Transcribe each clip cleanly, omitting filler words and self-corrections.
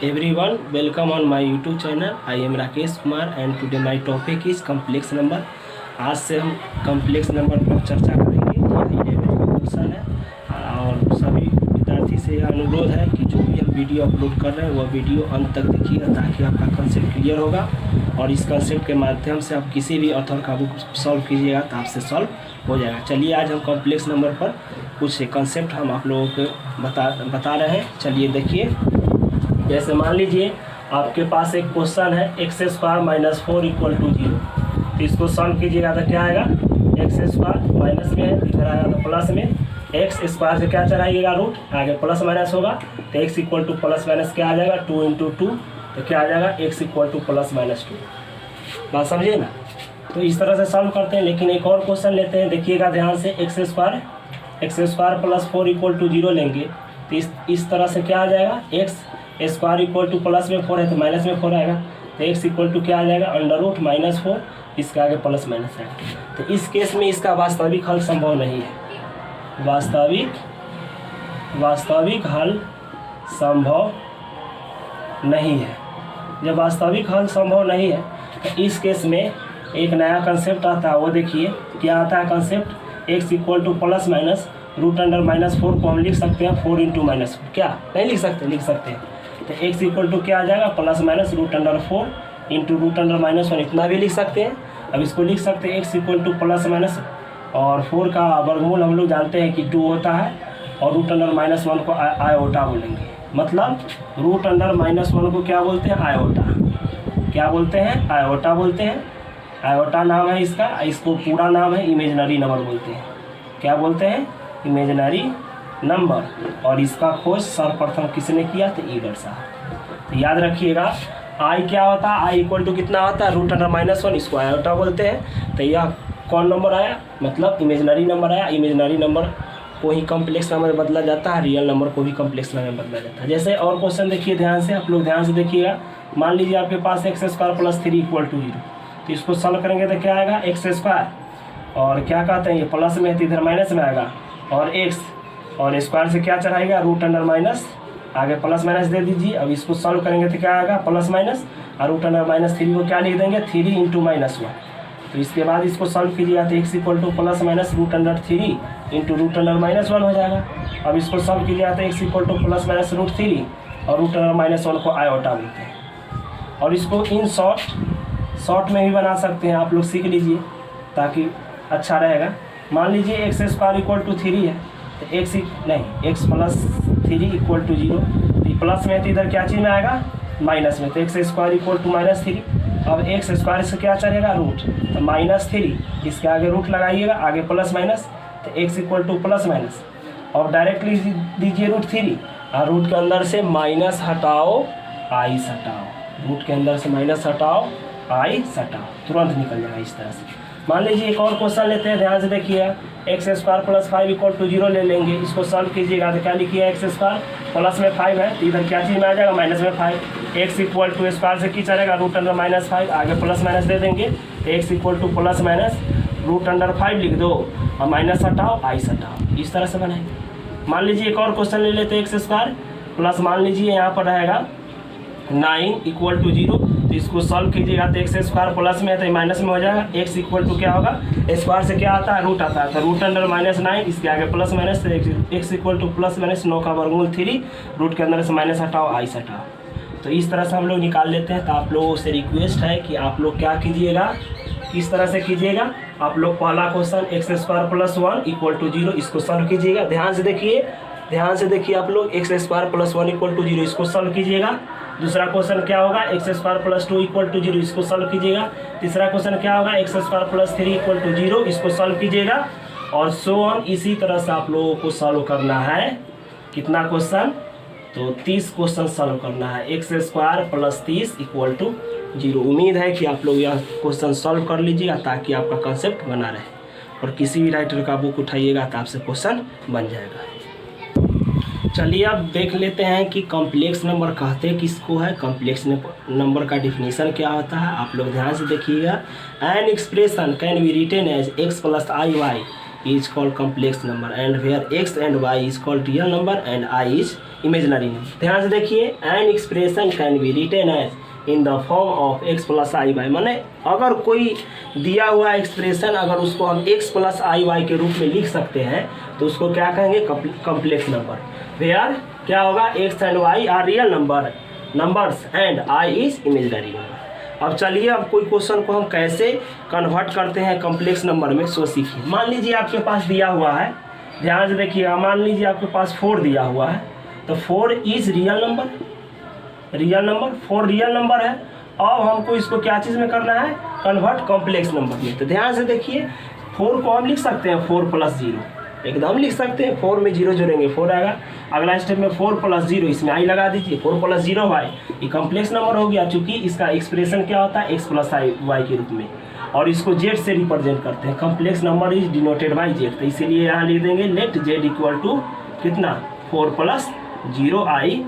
everyone, welcome on my YouTube channel. I am Rakesh Kumar and today my topic is complex number. आज से हम complex number पर चर्चा करेंगे। यही लेवल का क्वेश्चन है और सभी विद्यार्थी से यह अनुरोध है कि जो भी हम वीडियो अपलोड कर रहे हैं वह वीडियो अंत तक देखिएगा ताकि आपका कंसेप्ट क्लियर होगा और इस कंसेप्ट के माध्यम से आप किसी भी ऑथर का बुक सॉल्व कीजिएगा तो आपसे सॉल्व हो जाएगा। चलिए आज हम कॉम्प्लेक्स नंबर पर कुछ कंसेप्ट हम आप लोगों को बता रहे हैं। चलिए देखिए, जैसे मान लीजिए आपके पास एक क्वेश्चन है x square minus 4 equal to 0। तो इसको सॉल्व कीजिएगा तो क्या आएगा, एक्स स्क्वायर माइनस में है, इधर आएगा तो प्लस में, एक्स स्क्वायर से क्या चढ़ाइएगा रूट, आगे प्लस माइनस होगा तो x equal to plus minus क्या आ जाएगा 2 इंटू 2, तो क्या आ जाएगा x equal to plus minus 2। बात समझिए ना। तो इस तरह से सॉल्व करते हैं। लेकिन एक और क्वेश्चन लेते हैं, देखिएगा ध्यान से, x square plus 4 equal to 0 लेंगे तो इस तरह से क्या आ जाएगा, x square equal to plus में 4 है तो माइनस में 4 आएगा तो एक्स इक्वल टू क्या आ जाएगा अंडर रूट माइनस 4, इसका आगे प्लस माइनस आएगा। तो इस केस में इसका वास्तविक हल संभव नहीं है। वास्तविक हल संभव नहीं है। जब वास्तविक हल संभव नहीं है तो इस केस में एक नया कंसेप्ट आता है। वो देखिए क्या आता है concept, x equal to plus minus root under minus 4 को हम लिख सकते हैं 4 इंटू माइनस 4, क्या नहीं लिख सकते हैं। तो एक्स इक्वल टू क्या आ जाएगा plus minus root under 4 into root under minus 1, इतना भी लिख सकते हैं। अब इसको लिख सकते हैं x equal to plus minus और 4 का वर्गमूल हम लोग जानते हैं कि 2 होता है और रूट अंडर माइनस 1 को आयोटा बोलेंगे। मतलब रूट अंडर माइनस 1 को क्या बोलते हैं, आयोटा। क्या बोलते हैं, आयोटा बोलते हैं। आयोटा नाम है इसका, इसको पूरा नाम है इमेजिनरी नंबर बोलते हैं। क्या बोलते हैं, इमेजिनरी नंबर। और इसका खोज सर्वप्रथम किसने किया, तो ईगर साहब। तो याद रखिएगा आई क्या होता है, आई इक्वल टू कितना होता है रूट अंडर माइनस 1, इसको आयोटा बोलते हैं। तो यह कौन नंबर आया, मतलब इमेजिनरी नंबर आया। इमेजिनरी नंबर को ही कॉम्प्लेक्स नंबर बदला जाता है, रियल नंबर को भी कॉम्प्लेक्स नंबर बदला जाता है। जैसे और क्वेश्चन देखिए ध्यान से, आप लोग ध्यान से देखिएगा। मान लीजिए आपके पास x square plus 3 equal to 0, तो इसको सॉल्व करेंगे तो क्या आएगा, एक्स स्क्वायर और क्या कहते हैं ये प्लस में है तो इधर माइनस में आएगा और एक्स और स्क्वायर से क्या चढ़ाएगा रूट अंडर माइनस, आगे प्लस माइनस दे दीजिए। अब इसको सॉल्व करेंगे तो क्या आएगा प्लस माइनस और रूट अंडर माइनस 3 को क्या लिख देंगे 3 इंटू माइनस 1। तो इसके बाद इसको सॉल्व कीजिएगा तो x equal to plus minus root under 3 into root under minus 1 हो जाएगा। अब इसको सॉल्व कीजिएगा तो x equal to plus minus root 3 और रूट अंडर माइनस 1 को आयोटा बोलते हैं। और इसको इन शॉर्ट में भी बना सकते हैं, आप लोग सीख लीजिए ताकि अच्छा रहेगा। मान लीजिए एक्स स्क्वायर इक्वल टू 3 है तो एक्स प्लस 3 इक्वल टू 0, तो प्लस में तो इधर क्या चीज़ में आएगा माइनस में, तो x square equal to minus 3। अब एक्स स्क्वायर से क्या चलेगा रूट, तो माइनस 3, इसके आगे रूट लगाइएगा, आगे प्लस माइनस, तो x equal to plus minus और डायरेक्टली दीजिए रूट 3 और रूट के अंदर से माइनस हटाओ आई हटाओ, रूट के अंदर से माइनस हटाओ आई हटाओ, तुरंत निकल जाएगा इस तरह से। मान लीजिए एक और क्वेश्चन लेते हैं, ध्यान से देखिए, x square plus 5 equal to 0 ले लेंगे। इसको सॉल्व कीजिएगा तो क्या लिखिए, एक्स स्क्वायर प्लस में 5 है तो इधर क्या चीज़ में आ जाएगा माइनस में 5। एक्स इक्वल टू स्क्वायर से क्या चलेगा रूट अंडर माइनस 5, आगे प्लस माइनस दे देंगे तो x equal to plus minus root under 5 लिख दो और माइनस हटाओ आई हटाओ, इस तरह से बनाएंगे। मान लीजिए एक और क्वेश्चन ले लेते हैं, एक्स स्क्वायर प्लस मान लीजिए यहाँ पर रहेगा 9 इक्वल टू 0, तो इसको सॉल्व कीजिएगा तो एक्स स्क्वायर प्लस में है तो माइनस में हो जाएगा। एक्स इक्वल टू क्या होगा, स्क्वायर से क्या आता है रूट आता है, तो रूट अंडर माइनस 9, इसके आगे प्लस माइनस, तो x equal to plus minus 9 का वर्गमूल 3, रूट के अंदर से माइनस हटाओ आई हटाओ। तो इस तरह से हम लोग निकाल लेते हैं। तो आप लोगों से रिक्वेस्ट है कि आप लोग क्या कीजिएगा, किस तरह से कीजिएगा, आप लोग पहला question x square plus 1 equal to 0 इसको सॉल्व कीजिएगा। ध्यान से देखिए आप लोग, x square plus 1 equal to 0 इसको सॉल्व कीजिएगा। दूसरा क्वेश्चन क्या होगा, x square plus 2 equal to 0 इसको सॉल्व कीजिएगा। तीसरा क्वेश्चन क्या होगा, x square plus 3 equal to 0 इसको सॉल्व कीजिएगा और सो ऑन। इसी तरह से आप लोगों को सॉल्व करना है। कितना क्वेश्चन, तो 30 क्वेश्चन सॉल्व करना है। X square plus 30 equal to 0। उम्मीद है कि आप लोग यह क्वेश्चन सॉल्व कर लीजिएगा ताकि आपका कंसेप्ट बना रहे और किसी भी राइटर का बुक उठाइएगा तो आपसे क्वेश्चन बन जाएगा। चलिए अब देख लेते हैं कि कॉम्प्लेक्स नंबर कहते किसको है, कॉम्प्लेक्स नंबर का डिफिनीशन क्या होता है। आप लोग ध्यान से देखिएगा, an expression can be written as x plus i y is called complex number and where x and y is called real number and i is imaginary number. ध्यान से देखिए, an expression can be written as in the form of x plus i y, माने अगर कोई दिया हुआ expression अगर उसको हम x प्लस आई वाई के रूप में लिख सकते हैं तो उसको क्या कहेंगे, कॉम्प्लेक्स नंबर। वेयर क्या होगा, x and y are real numbers and i is imaginary number. अब चलिए, अब कोई क्वेश्चन को हम कैसे कन्वर्ट करते हैं कॉम्प्लेक्स नंबर में, सो सीखिए। मान लीजिए आपके पास दिया हुआ है, ध्यान से देखिएगा, मान लीजिए आपके पास 4 दिया हुआ है, तो 4 is real number, 4 real number है। अब हमको इसको क्या चीज़ में करना है, कन्वर्ट कॉम्प्लेक्स नंबर में। तो ध्यान से देखिए, 4 को हम लिख सकते हैं 4 प्लस 0, एकदम लिख सकते हैं। 4 में 0 जोड़ेंगे 4 आएगा। अगला स्टेप में 4 प्लस 0, इसमें आई लगा दीजिए, 4 प्लस 0 वाई, ये कॉम्प्लेक्स नंबर हो गया। चूंकि इसका एक्सप्रेशन क्या होता है, x प्लस आई वाई के रूप में, और इसको z से रिप्रेजेंट करते हैं। Complex number is denoted by z, तो इसीलिए यहाँ लिख देंगे लेट z इक्वल टू कितना, 4 plus 0 i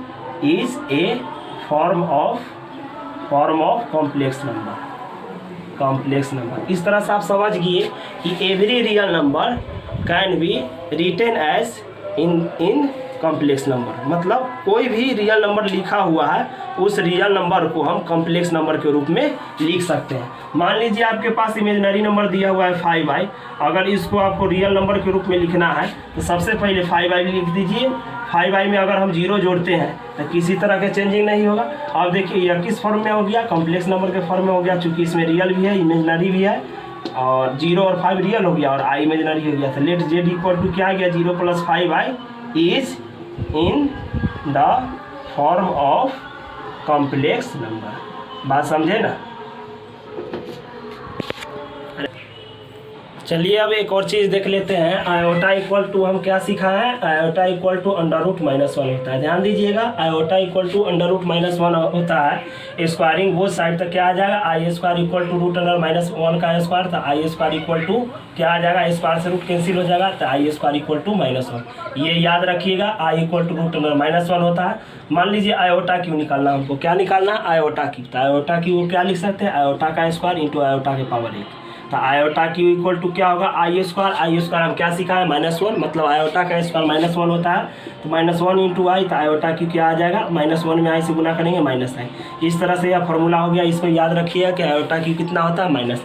is a form of complex number. इस तरह से आप समझ गए कि every real number can be written as in complex number, मतलब कोई भी रियल नंबर लिखा हुआ है उस रियल नंबर को हम कॉम्प्लेक्स नंबर के रूप में लिख सकते हैं। मान लीजिए आपके पास इमेजिनरी नंबर दिया हुआ है 5i, अगर इसको आपको रियल नंबर के रूप में लिखना है तो सबसे पहले 5i लिख दीजिए। 5i में अगर हम 0 जोड़ते हैं तो किसी तरह के चेंजिंग नहीं होगा। अब देखिए यह किस फॉर्म में हो गया, कॉम्प्लेक्स नंबर के फॉर्म में हो गया, चूँकि इसमें रियल भी है इमेजिनरी भी है, और 0 और 5 रियल हो गया और i इमेजिनरी हो गया। तो लेट z इक्वल टू क्या आ गया, 0 plus 5i is in the form of complex number. बात समझे ना। चलिए अब एक और चीज़ देख लेते हैं। आयोटा इक्वल टू हम क्या सीखा है, iota equal to under root -1 होता है। ध्यान दीजिएगा, iota equal to under root -1 होता है। स्क्वायरिंग बोथ साइड तक क्या आ जाएगा, i square equal to root under -1 का स्क्वायर, तो आई स्क्वायर इक्वल टू क्या आ जाएगा, स्क्वायर से रूट कैंसिल हो जाएगा, तो आई स्क्वायर इक्वल टू -1। ये याद रखिएगा, I equal to root under -1 होता है। मान लीजिए आयोटा क्यू निकालना, हमको क्या निकालना है, आयोटा क्यू। तो आयोटा क्यू क्या लिख सकते हैं, आयोटा का स्क्वायर इंटू आयोटा के पावर 1। तो आयोटा क्यू इक्वल टू क्या होगा, आई स्क्वायर हम क्या सीखा है, -1, मतलब आयोटा का स्क्वायर -1 होता है, तो -1 इंटू आई, तो आयोटा क्यू क्या आ जाएगा, -1 में आई से गुना करेंगे -i। इस तरह से यह फॉर्मूला हो गया। इसको याद रखिएगा कि आयोटा क्यू कितना होता है, -i।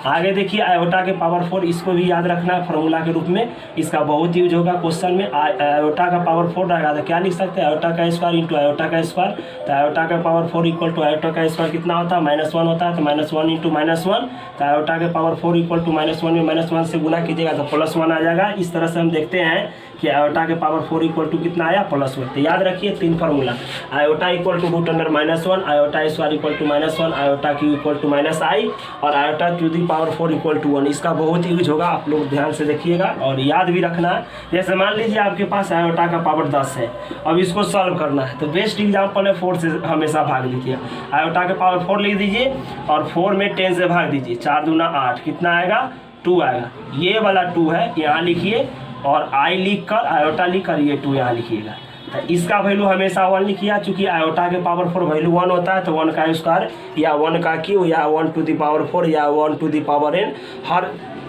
आगे देखिए आयोटा के पावर 4, इसको भी याद रखना है फॉर्मूला के रूप में, इसका बहुत यूज होगा क्वेश्चन में। आयोटा का पावर 4 रहेगा तो क्या लिख सकते हैं, आयोटा का स्क्वायर इंटू आयोटा का स्क्वायर, तो आयोटा का पावर 4 इक्वल टू आयोटा का स्क्वायर कितना होता है, -1 होता है, तो -1 इंटू -1, तो आयोटा के पावर 4 इक्वल टू -1 में -1 से गुना कीजिएगा तो +1 आ जाएगा। इस तरह से हम देखते हैं कि आयोटा के पावर 4 इक्वल टू कितना आया, +1। तो याद रखिए 3 formula, iota equal to root under -1, iota square equal to -1, iota cube equal to -i, और iota to the power 4 equal to 1। इसका बहुत यूज होगा, आप लोग ध्यान से देखिएगा और याद भी रखना है। जैसे मान लीजिए आपके पास आयोटा का पावर 10 है, अब इसको सॉल्व करना है, तो बेस्ट एग्जाम्पल है 4 से हमेशा भाग लीजिए। आयोटा के पावर 4 लिख दीजिए और 4 में 10 से भाग दीजिए, 4 दूना 8, कितना आएगा, 2 आएगा। ये वाला 2 है, यहाँ लिखिए, और आई लिख कर आयोटा लिख कर ये 2 यहाँ लिखिएगा। तो इसका वैल्यू हमेशा 1 लिखिए, चूँकि आयोटा के पावर 4 वैल्यू 1 होता है, तो 1 का स्क्वायर या 1 का क्यू या 1 टू द पावर 4 या 1 टू द पावर n, हर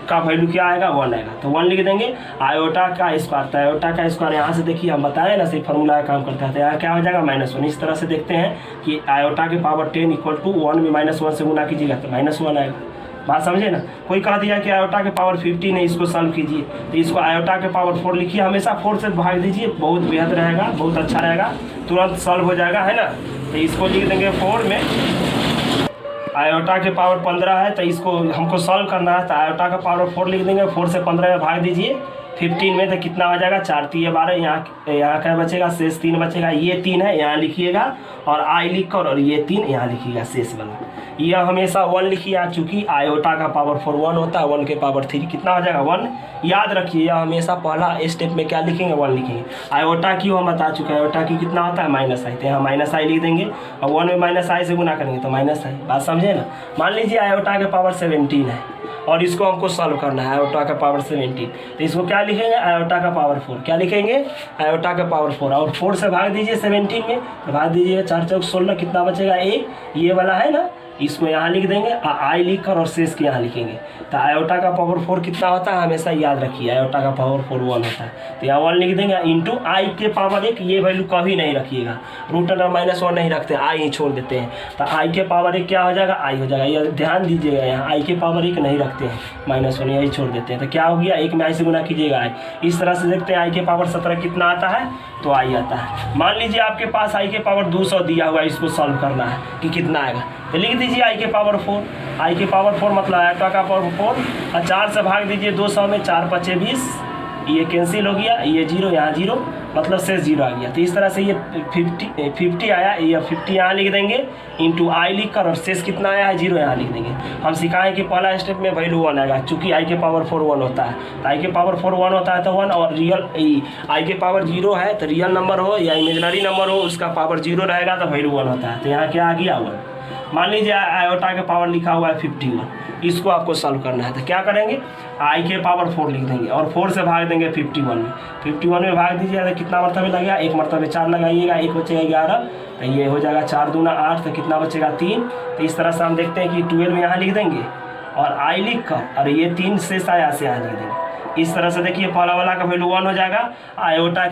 का वैल्यू क्या आएगा, 1 आएगा, तो 1 लिख देंगे। आयोटा का स्क्वायर, तो आयोटा का स्क्वायर यहाँ से देखिए हम बताए ना, सिर्फ फॉर्मूला का काम करता है, तो यहाँ क्या हो जाएगा, -1। इस तरह से देखते हैं कि आयोटा के पावर 10 इक्वल टू 1 में -1 से गुना कीजिएगा तो -1 आएगा। बात समझे ना। कोई कह दिया कि आयोटा के पावर 15 है, इसको सॉल्व कीजिए, तो इसको आयोटा के पावर 4 लिखिए, हमेशा 4 से भाग दीजिए, बहुत बेहद रहेगा, बहुत अच्छा रहेगा, तुरंत सॉल्व हो जाएगा, है ना। तो इसको लिख देंगे 4 में, आयोटा के पावर 15 है, तो इसको हमको सॉल्व करना है, तो आयोटा का पावर 4 लिख देंगे, 4 से 15 में भाग दीजिए, 15 में तो कितना हो जाएगा, 4 3 12, यहाँ क्या बचेगा, शेष 3 बचेगा, ये 3 है यहाँ लिखिएगा, और आई लिख कर और ये 3 यहाँ लिखिएगा शेष वाला। यह हमेशा 1 लिखिए, चूँकि आयोटा का पावर 4 1 होता है, 1 के पावर 3 कितना हो जाएगा, 1। याद रखिए यह हमेशा पहला स्टेप में क्या लिखेंगे, 1 लिखेंगे। आयोटा क्यू हम बता चुके हैं, आयोटा क्यू कितना होता है, -i, तो यहाँ -i लिख देंगे, और 1 में -i से गुना करेंगे तो -i। बात समझे ना। मान लीजिए आयोटा के पावर 17 है और इसको हमको सॉल्व करना है, आयोटा का पावर 17, तो इसको क्या लिखेंगे, आयोटा का पावर 4, क्या लिखेंगे, आयोटा का पावर 4, और 4 से भाग दीजिए 17 में, तो भाग दीजिए 4 चौक 16, कितना बचेगा, 1, ये वाला है ना, इसको यहाँ लिख देंगे आई लिख कर और शेष के यहाँ लिखेंगे। तो आयोटा का पावर 4 कितना होता है, हमेशा याद रखिए आयोटा का पावर 4 1 होता है। तो यहाँ 1 लिख देंगे इंटू आई के पावर 1, ये वैल्यू कभी नहीं रखिएगा, रूट अंडर -1 नहीं रखते, आई ही छोड़ देते हैं। तो आई के पावर 1 क्या हो जाएगा, आई हो जाएगा। ये ध्यान दीजिएगा, यहाँ आई के पावर 1 नहीं रखते हैं, -1 यही छोड़ देते हैं। तो क्या हो गया, 1 में आई से गुना कीजिएगा आई। इस तरह से देखते हैं आई के पावर 17 कितना आता है, तो आई आता है। मान लीजिए आपके पास आई के पावर 200 दिया हुआ है, इसको सॉल्व करना है कि कितना आएगा, तो लिख दीजिए आई के पावर 4। आई के पावर 4 मतलब आयोटा का पावर 4 और 4 से भाग दीजिए 200 में, 4 × 5 = 20, ये कैंसिल हो गया, ये 0 यहाँ 0 मतलब शेष 0 आ गया। तो इस तरह से ये 50 आया, ये 50 यहाँ लिख देंगे इंटू आई लिख कर और शेष कितना आया है 0 यहाँ लिख देंगे। हम सिखाएं कि पहला स्टेप में वैल्यू 1 आएगा, चूँकि आई के पावर 4 1 होता है, तो आई के पावर 4 1 होता है तो 1, और रियल आई के पावर 0 है तो रियल नंबर हो या इमेजनरी नंबर हो उसका पावर 0 रहेगा तो वैल्यू 1 होता है। तो यहाँ क्या आ गया 1। मान लीजिए आयोटा के पावर लिखा हुआ है 51, इसको आपको सॉल्व करना है। तो क्या करेंगे, आई के पावर 4 लिख देंगे और 4 से भाग देंगे 51 में। 51 में भाग दीजिएगा तो कितना मरतबे लगेगा, 1 मरतबे 4 लगाइएगा, 1 बचेगा 11, तो ये हो जाएगा 4 दूना 8, तो कितना बचेगा 3। तो इस तरह से हम देखते हैं कि 12 यहाँ लिख देंगे और आई लिख कर और ये 3 शेष आया से यहाँ लिख देंगे। इस तरह से देखिए पहला वाला का वैल्यू 1 हो जाएगा। आयोटा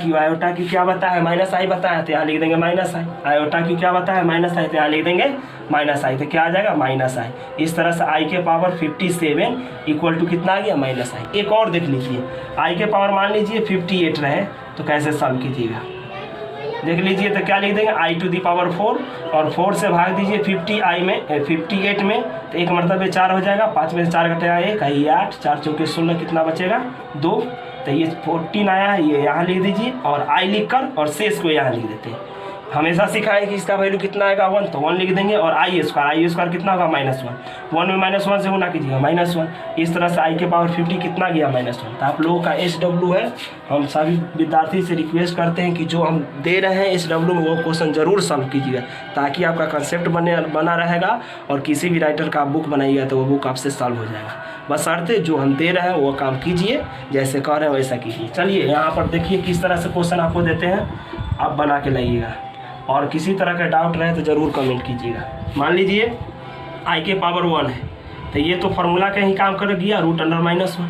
की क्या बताया, -i बताया, तो यहाँ लिख देंगे -i। आयोटा की क्या बताया, -i, तो यहाँ लिख देंगे -i। तो क्या आ जाएगा -i। इस तरह से आई के पावर 57 इक्वल टू कितना आ गया, -i। एक और देख लीजिए, आई के पावर मान लीजिए 58 रहे तो कैसे सॉल्व कीजिएगा, देख लीजिए। तो क्या लिख देंगे आई टू दी पावर 4 और 4 से भाग दीजिए 58 में, तो 1 मरतबे 4 हो जाएगा, 5 में से 4 घटेगा 1, ये 8, 4 चौके 16, कितना बचेगा 2। तो ये 14 आया है, ये यहाँ लिख दीजिए और आई लिख कर और शेष को यहाँ लिख देते हैं। हमेशा सिखाएं कि इसका वैल्यू कितना आएगा 1, तो 1 लिख देंगे और आई स्क्वायर कितना होगा -1, 1 में -1 से गुना कीजिएगा -1। इस तरह से आई के पावर 50 कितना गया -1। तो आप लोगों का SW है, हम सभी विद्यार्थी से रिक्वेस्ट करते हैं कि जो हम दे रहे हैं SW में वो क्वेश्चन जरूर सॉल्व कीजिएगा, ताकि आपका कंसेप्ट बना रहेगा और किसी भी राइटर का बुक बनाइएगा तो वो बुक आपसे सॉल्व हो जाएगा। बशर्ते जो हम दे रहे हैं वो काम कीजिए, जैसे कह रहे हैं वैसा कीजिए। चलिए यहाँ पर देखिए किस तरह से क्वेश्चन आपको देते हैं, आप बना के लाइएगा और किसी तरह का डाउट रहे तो ज़रूर कमेंट कीजिएगा। मान लीजिए आई के पावर 1 है, तो ये तो फार्मूला का ही काम कर गया, रूट अंडर -1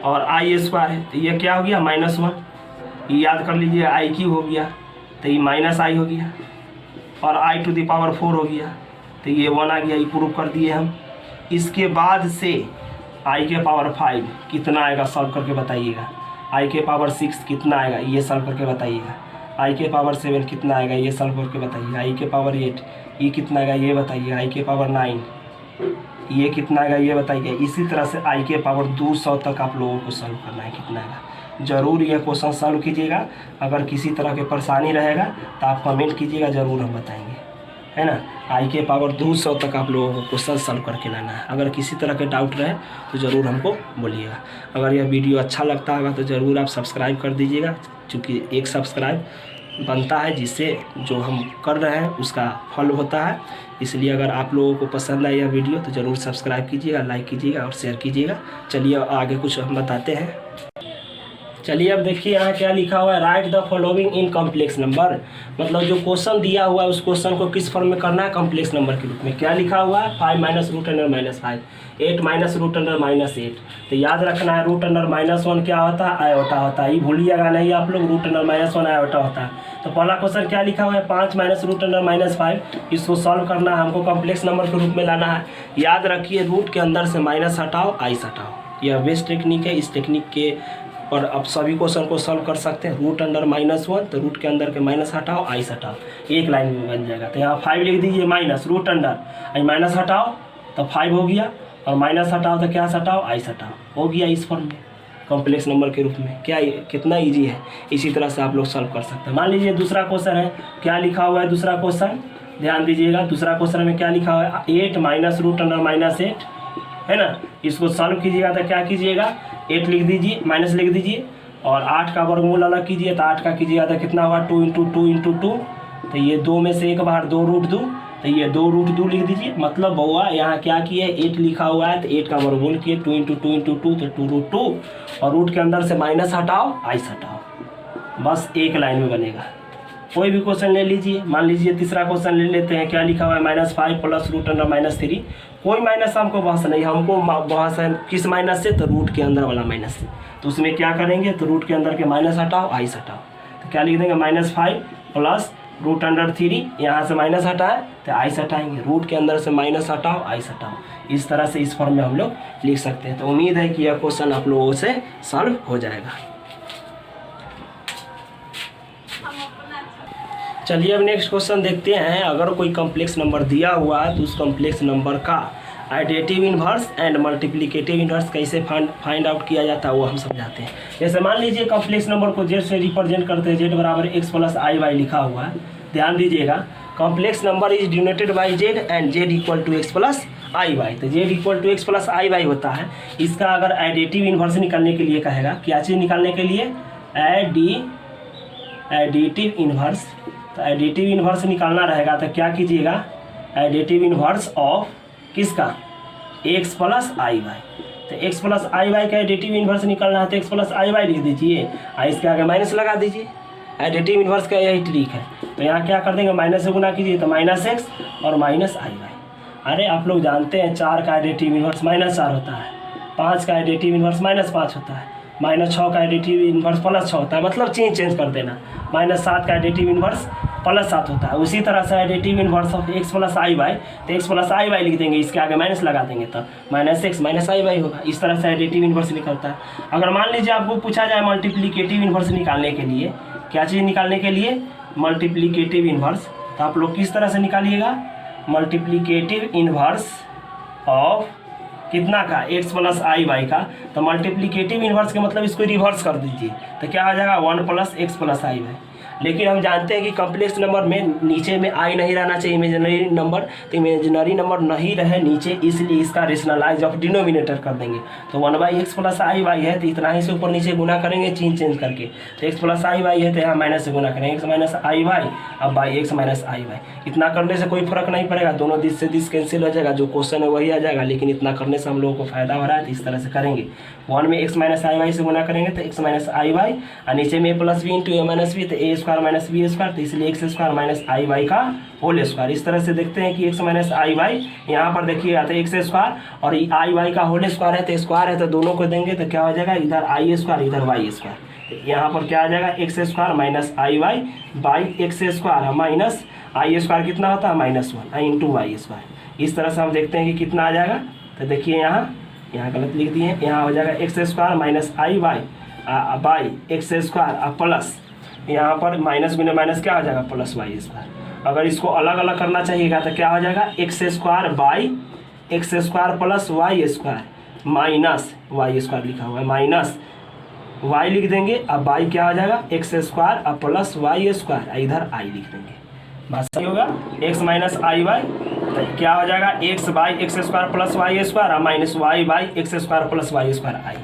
और आई स्क्वायर है, तो ये क्या हो गया -1। ये याद कर लीजिए आई क्यू हो गया, तो ये -i हो गया और आई टू द पावर 4 हो गया, तो ये 1 आ गया, ये प्रूव कर दिए हम। इसके बाद से आई के पावर 5 कितना आएगा सॉल्व करके बताइएगा। आई के पावर 6 कितना आएगा ये सॉल्व करके बताइएगा। आई के पावर 7 कितना आएगा ये सॉल्व करके बताइए। आई के पावर 8 ये कितना आएगा ये बताइए। आई के पावर 9 ये कितना आएगा ये बताइए। इसी तरह से आई के पावर 200 तक आप लोगों को सॉल्व करना है, कितना आएगा। ज़रूर यह क्वेश्चन सॉल्व कीजिएगा। अगर किसी तरह की परेशानी रहेगा तो आप कमेंट कीजिएगा, ज़रूर हम बताएंगे, है ना। आई के पावर 200 तक आप लोगों को क्वेश्चन सॉल्व करके लाना है। अगर किसी तरह के डाउट रहे तो ज़रूर हमको बोलिएगा। अगर यह वीडियो अच्छा लगता होगा तो ज़रूर आप सब्सक्राइब कर दीजिएगा, क्योंकि एक सब्सक्राइब बनता है जिससे जो हम कर रहे हैं उसका फल होता है। इसलिए अगर आप लोगों को पसंद आए यह वीडियो तो ज़रूर सब्सक्राइब कीजिएगा, लाइक कीजिएगा और शेयर कीजिएगा। चलिए आगे कुछ हम बताते हैं। चलिए अब देखिए यहाँ क्या लिखा हुआ है, write the following in complex number. मतलब जो क्वेश्चन दिया हुआ है उस क्वेश्चन को किस फॉर्म में करना है, कॉम्प्लेक्स नंबर के रूप में। क्या लिखा हुआ है, 5 - √5, 8 - √8। तो याद रखना है √-1 क्या होता है, आयोटा होता है। ये भूलिएगा नहीं आप लोग, √-1 आयोटा होता है। तो पहला क्वेश्चन क्या लिखा हुआ है, 5 - √5। इसको सॉल्व करना है हमको, कॉम्प्लेक्स नंबर के रूप में लाना है। याद रखिए रूट के अंदर से माइनस हटाओ, आइस हटाओ। यह बेस्ट टेक्निक है। इस टेक्निक के और आप सभी क्वेश्चन को सॉल्व कर सकते हैं। √-1 तो रूट के अंदर के माइनस हटाओ, आइस हटाओ, एक लाइन में बन जाएगा। तो यहाँ 5 लिख दीजिए माइनस √, माइनस हटाओ तो 5 हो गया, और माइनस हटाओ तो क्या हटाओ, आइस हटाओ, हो गया इस फॉर्म में कॉम्प्लेक्स नंबर के रूप में। क्या कितना ईजी है। इसी तरह से आप लोग सॉल्व कर सकते हैं। मान लीजिए दूसरा क्वेश्चन है, क्या लिखा हुआ है दूसरा क्वेश्चन, ध्यान दीजिएगा। दूसरा क्वेश्चन में क्या लिखा हुआ है, 8 - √-8 है ना। इसको सॉल्व कीजिएगा तो क्या कीजिएगा, 8 लिख दीजिए, माइनस लिख दीजिए और 8 का वर्गमूल अलग कीजिए। तो 8 का कीजिएगा तो कितना हुआ, 2 × 2 × 2। तो ये 2 में से एक बार 2 √2, तो ये 2 √2 लिख दीजिए। मतलब हुआ यहाँ क्या किए, 8 लिखा हुआ है तो 8 का वर्गमूल किए, 2 × 2 × 2 तो 2 √2, और रूट के अंदर से माइनस हटाओ, आइस हटाओ, बस एक लाइन में बनेगा। कोई भी क्वेश्चन ले लीजिए, मान लीजिए तीसरा क्वेश्चन ले लेते हैं, क्या लिखा हुआ है -5 प्लस √(-3), कोई माइनस हमको बहस नहीं, हमको बहस है किस माइनस से, तो रूट के अंदर वाला माइनस से। तो उसमें क्या करेंगे, तो रूट के अंदर के माइनस हटाओ, आइस हटाओ, तो क्या लिख देंगे -5 प्लस √(-3), यहाँ से माइनस हटाए तो आइस हटाएंगे, रूट के अंदर से माइनस हटाओ, आइस हटाओ। इस तरह से इस फॉर्म में हम लोग लिख सकते हैं। तो उम्मीद है कि यह क्वेश्चन आप लोगों से सॉल्व हो जाएगा। चलिए अब नेक्स्ट क्वेश्चन देखते हैं। अगर कोई कॉम्प्लेक्स नंबर दिया हुआ है तो उस कॉम्प्लेक्स नंबर का additive inverse and multiplicative inverse कैसे फाइंड आउट किया जाता है वो हम समझाते हैं। जैसे मान लीजिए कॉम्प्लेक्स नंबर को जेड से रिप्रेजेंट करते हैं, जेड बराबर x प्लस आई वाई लिखा हुआ है। ध्यान दीजिएगा, complex number is denoted by Z and Z equal to x plus i y. तो Z equal to x plus i y होता है। इसका अगर एडिटिव इन्वर्स निकालने के लिए कहेगा, क्या चीज़ निकालने के लिए, एडिटिव इन्वर्स। तो एडिटिव इन्वर्स निकालना रहेगा तो क्या कीजिएगा, एडिटिव इन्वर्स ऑफ किसका, x प्लस आई वाई। तो x प्लस आई वाई का एडिटिव इन्वर्स निकालना है तो x प्लस आई वाई लिख दीजिए, इसके आगे माइनस लगा दीजिए। एडिटिव इन्वर्स का यही ट्रिक है। तो यहाँ क्या कर देंगे, माइनस से गुना कीजिए तो -x और माइनस आई वाई। अरे आप लोग जानते हैं 4 का एडिटिव इन्वर्स -4 होता है, 5 का एडिटिव इन्वर्स -5 होता है, -6 का एडिटिव इन्वर्स +6 होता है, मतलब चेंज कर देना। -7 का एडिटिव इन्वर्स +7 होता है। उसी तरह से additive inverse of x plus i y, तो x प्लस आई वाई लिख देंगे, इसके आगे माइनस लगा देंगे तो -x माइनस आई वाई होगा। इस तरह से एडिटिव इन्वर्स निकलता है। अगर मान लीजिए आपको पूछा जाए मल्टीप्लिकेटिव इन्वर्स निकालने के लिए, क्या चीज़ निकालने के लिए, मल्टीप्लिकेटिव इन्वर्स, तो आप लोग किस तरह से निकालिएगा, मल्टीप्लिकेटिव इन्वर्स ऑफ कितना का, x प्लस आई वाई का। तो मल्टीप्लिकेटिव इन्वर्स के मतलब इसको रिवर्स कर दीजिए तो क्या हो जाएगा, 1 plus x plus i Y. लेकिन हम जानते हैं कि कॉम्प्लेक्स नंबर में नीचे में आई नहीं रहना चाहिए, इमेजिनरी नंबर, तो इमेजिनरी नंबर नहीं रहे नीचे, इसलिए इसका रेशनलाइज ऑफ डिनोमिनेटर कर देंगे। तो 1/x प्लस आई वाई है तो इतना ही से ऊपर नीचे गुना करेंगे चेंज करके। तो x प्लस आई वाई है तो यहाँ माइनस से गुना करेंगे, x माइनस आई वाई अब by x minus i y. इतना करने से कोई फर्क नहीं पड़ेगा, दोनों दिस से दिस कैंसिल हो जाएगा, जो क्वेश्चन है वही आ जाएगा। लेकिन इतना करने से हम लोगों को फायदा हो रहा है, तो इस तरह से करेंगे। 1 में x माइनस आई वाई से गुना करेंगे तो x माइनस आई वाई, और नीचे में a plus b into a minus b, तो a square minus b square, तो इसलिए x square minus i y का होल स्क्वायर। इस तरह से देखते हैं कि x माइनस आई वाई, यहाँ पर देखिएगा तो x स्क्वायर और आई वाई का होल स्क्वायर है, तो स्क्वायर है तो दोनों को देंगे तो क्या हो जाएगा, इधर आई स्क्वायर इधर वाई स्क्वायर। यहाँ पर क्या आ जाएगा, x square minus i y by x square minus i square कितना होता है, -1 इंटू वाई स्क्वायर। इस तरह से हम देखते हैं कि कितना आ जाएगा। तो देखिए यहाँ गलत लिख दिए, यहाँ हो जाएगा x square minus i y by x square plus, यहाँ पर माइनस गुने माइनस क्या हो जाएगा, प्लस वाई स्क्वायर। अगर इसको अलग अलग करना चाहिएगा तो क्या हो जाएगा, x square by x square plus y square minus y square लिखा हुआ है, माइनस y लिख देंगे। अब बाई क्या हो जाएगा, x स्क्वायर अब प्लस वाई स्क्वायर, इधर i लिख देंगे। बात सही होगा, x माइनस आई वाई क्या हो जाएगा, x by x square plus y square minus y by x square plus y square i.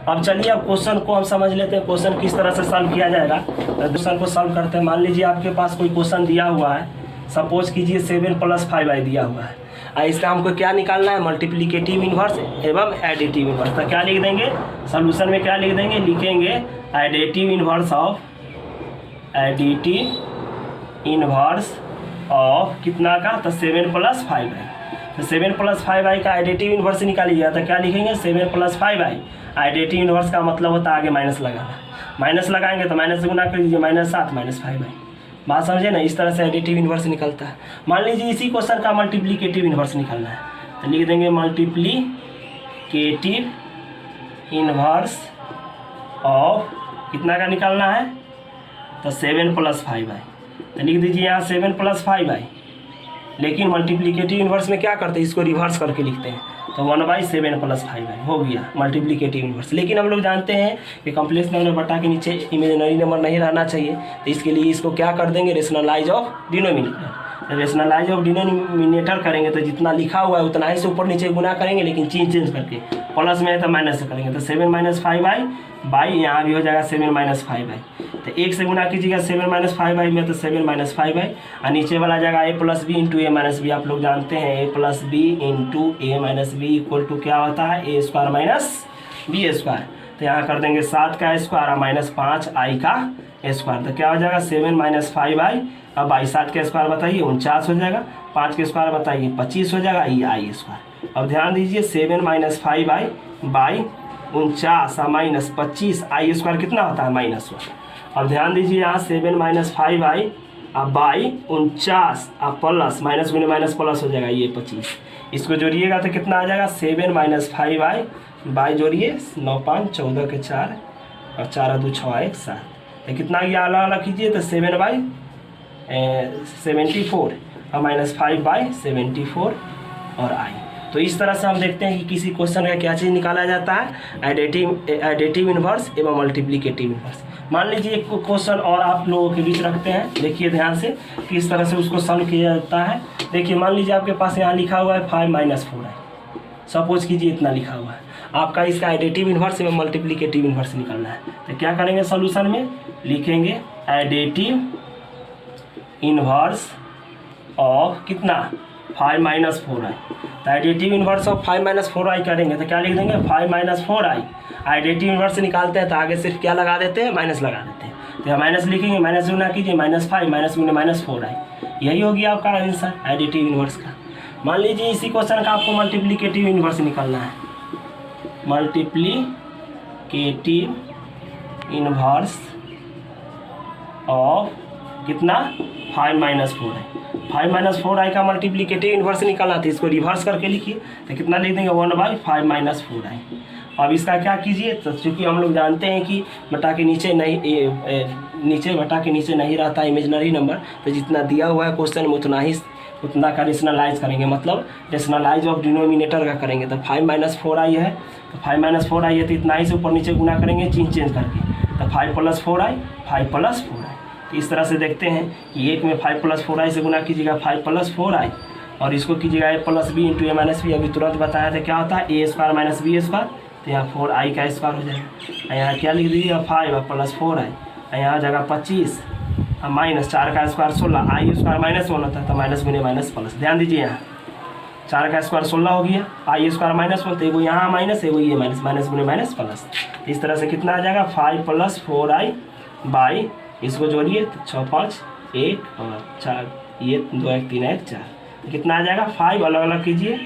अब चलिए अब क्वेश्चन को हम समझ लेते हैं, क्वेश्चन किस तरह से सॉल्व किया जाएगा। तो क्वेश्चन को सॉल्व करते हैं। मान लीजिए आपके पास कोई क्वेश्चन दिया हुआ है, सपोज कीजिए 7 प्लस 5i दिया हुआ है, इसका हमको क्या निकालना है, मल्टीप्लिकेटिव इन्वर्स एवं एडिटिव इन्वर्स। तो क्या लिख देंगे, सोल्यूशन में क्या लिख देंगे, लिखेंगे additive inverse of, additive inverse of कितना का, तो 7 प्लस 5i। तो 7 प्लस 5i का एडिटिव इन्वर्स निकालिएगा तो क्या लिखेंगे, 7 प्लस 5i। एडिटिव इन्वर्स का मतलब होता है आगे माइनस लगाना, माइनस लगाएंगे तो माइनस से गुना कर दीजिए, -7 माइनस 5i। बात समझे ना, इस तरह से एडिटिव इन्वर्स निकलता है। मान लीजिए इसी क्वेश्चन का मल्टीप्लिकेटिव इन्वर्स निकालना है तो लिख देंगे मल्टीप्लिकेटिव इन्वर्स ऑफ कितना का निकालना है, तो 7 प्लस 5i। तो लिख दीजिए यहाँ 7 प्लस 5i। लेकिन मल्टीप्लिकेटिव इन्वर्स में क्या करते हैं, इसको रिवर्स करके लिखते हैं, तो 1/7 प्लस 5i हो गया मल्टीप्लिकेटिव इन्वर्स। लेकिन हम लोग जानते हैं कि कॉम्प्लेक्स नंबर बटा के नीचे इमेजिनरी नंबर नहीं रहना चाहिए, तो इसके लिए इसको क्या कर देंगे, rationalise of denominator. Rationalise of denominator करेंगे तो जितना लिखा हुआ है उतना ही से ऊपर नीचे गुना करेंगे, लेकिन चेंज करके, प्लस में है तो माइनस से करेंगे। तो 7 माइनस 5i बाई, यहाँ भी हो जाएगा 7 माइनस 5i। तो 1 से गुना कीजिएगा 7 माइनस 5i में, तो 7 माइनस 5i, और नीचे वाला जाएगा a plus b into a minus b. आप लोग जानते हैं a plus b into a minus b equal to क्या होता है, a square minus b square. तो यहाँ कर देंगे 7 का स्क्वायर माइनस 5i का स्क्वायर। तो क्या हो जाएगा 7 माइनस 5i। अब बाई 7 का स्क्वायर बताइए 49 हो जाएगा, 5 के स्क्वायर बताइए 25 हो जाएगा, ये आई स्क्वायर। अब ध्यान दीजिए 7 minus 5i by 49 minus 25 I square कितना होता है -1। अब ध्यान दीजिए यहाँ 7 माइनस 5i अब बाई 49 अब प्लस माइनस गुने माइनस प्लस हो जाएगा ये 25। इसको जोड़िएगा तो कितना आ जाएगा 7 माइनस 5i बाई जोड़िए 9 5 14 के 4 और 4 2 6 1 7। तो कितना ये अलग अलग कीजिए तो 7 बाई 74 और माइनस 5 बाई 74 और आई। तो इस तरह से हम देखते हैं कि किसी क्वेश्चन का क्या चीज़ निकाला जाता है, एडिटिव इन्वर्स एवं मल्टीप्लिकेटिव इन्वर्स। मान लीजिए एक क्वेश्चन और आप लोगों के बीच रखते हैं, देखिए ध्यान से किस तरह से उसको सॉल्व किया जाता है। देखिए मान लीजिए आपके पास यहाँ लिखा हुआ है 5 माइनस 4 है, सपोज कीजिए इतना लिखा हुआ है, आपका इसका एडिटिव इन्वर्स एवं मल्टीप्लिकेटिव इन्वर्स निकालना है। तो क्या करेंगे सॉल्यूशन में लिखेंगे एडिटिव इन्वर्स ऑफ कितना 5 माइनस 4i। तो additive inverse of 5 minus 4i करेंगे तो क्या लिख देंगे 5 माइनस 4i। एडिटिव इन्वर्स निकालते हैं तो आगे सिर्फ क्या लगा देते हैं माइनस लगा देते हैं। तो यहाँ माइनस लिखेंगे, माइनस गुना कीजिए -5 माइनस गुने -4i, यही होगी आपका आंसर एडिटिव इन्वर्स का। मान लीजिए इसी क्वेश्चन का आपको मल्टीप्लिकेटिव इन्वर्स निकालना है, मल्टीप्लिकेटिव इन्वर्स ऑफ कितना 5 माइनस 4i। 5 माइनस 4i का मल्टीप्लिकेटिव इन्वर्स निकालना था, इसको रिवर्स करके लिखिए तो कितना लिख देंगे 1/5 माइनस 4i। अब इसका क्या कीजिए, तो चूँकि हम लोग जानते हैं कि बटा के नीचे नहीं बटा के नीचे नहीं रहता इमेजनरी नंबर, तो जितना दिया हुआ है क्वेश्चन में उतना का रेशनलाइज करेंगे, मतलब रेशनलाइज ऑफ डिनोमिनेटर का करेंगे। तो 5 माइनस 4i है, तो 5 माइनस 4i है तो इतना ही से ऊपर नीचे गुना करेंगे चेंज करके, तो 5 प्लस 4i 5 प्लस 4i। तो इस तरह से देखते हैं कि एक में 5 प्लस 4i से गुना कीजिएगा 5 प्लस 4i और इसको कीजिएगा a plus b into a minus b. अभी तुरंत बताया था क्या होता है a square minus b square, तो यहाँ 4i का स्क्वायर हो जाएगा। यहाँ क्या लिख दीजिएगा 5 प्लस 4i, यहाँ जगह 25 माइनस 4 का स्क्वायर 16, आई स्क्वायर -1 होता है तो माइनस गुने माइनस प्लस। ध्यान दीजिए यहाँ 4 का स्क्वायर 16 हो गया, आई स्क्वायर -1 तो एगो यहाँ माइनस एगो ये माइनस, माइनस गुने माइनस प्लस। इस तरह से कितना आ जाएगा 5 प्लस 4i बाई, इसको जोड़िए तो 6 5 1 और 4, ये 2 1 3 1 4, कितना आ जाएगा 5 अलग अलग कीजिए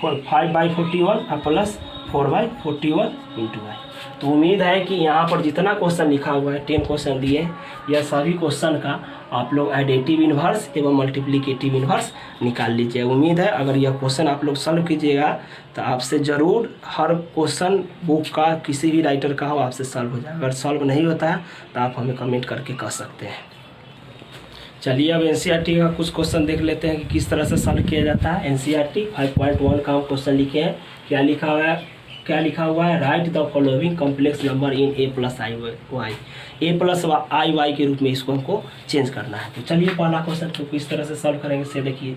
5/41 और प्लस 4/41 इंटू आई। तो उम्मीद है कि यहाँ पर जितना क्वेश्चन लिखा हुआ है 10 क्वेश्चन दिए हैं, यह सभी क्वेश्चन का आप लोग एडिटिव इन्वर्स एवं मल्टीप्लिकेटिव इन्वर्स निकाल लीजिए। उम्मीद है अगर यह क्वेश्चन आप लोग सॉल्व कीजिएगा तो आपसे ज़रूर हर क्वेश्चन बुक का किसी भी राइटर का हो आपसे सॉल्व हो जाए। अगर सॉल्व नहीं होता है तो आप हमें कमेंट करके कह सकते हैं। चलिए अब एनसीईआरटी का कुछ क्वेश्चन देख लेते हैं कि किस तरह से सॉल्व किया जाता है। एनसीईआरटी 5.1 का हम क्वेश्चन लिखे हैं, क्या लिखा हुआ है write the following complex number in a plus i y, a plus i y के रूप में इसको हमको चेंज करना है। तो चलिए पहला क्वेश्चन को किस तरह से सॉल्व करेंगे से देखिए।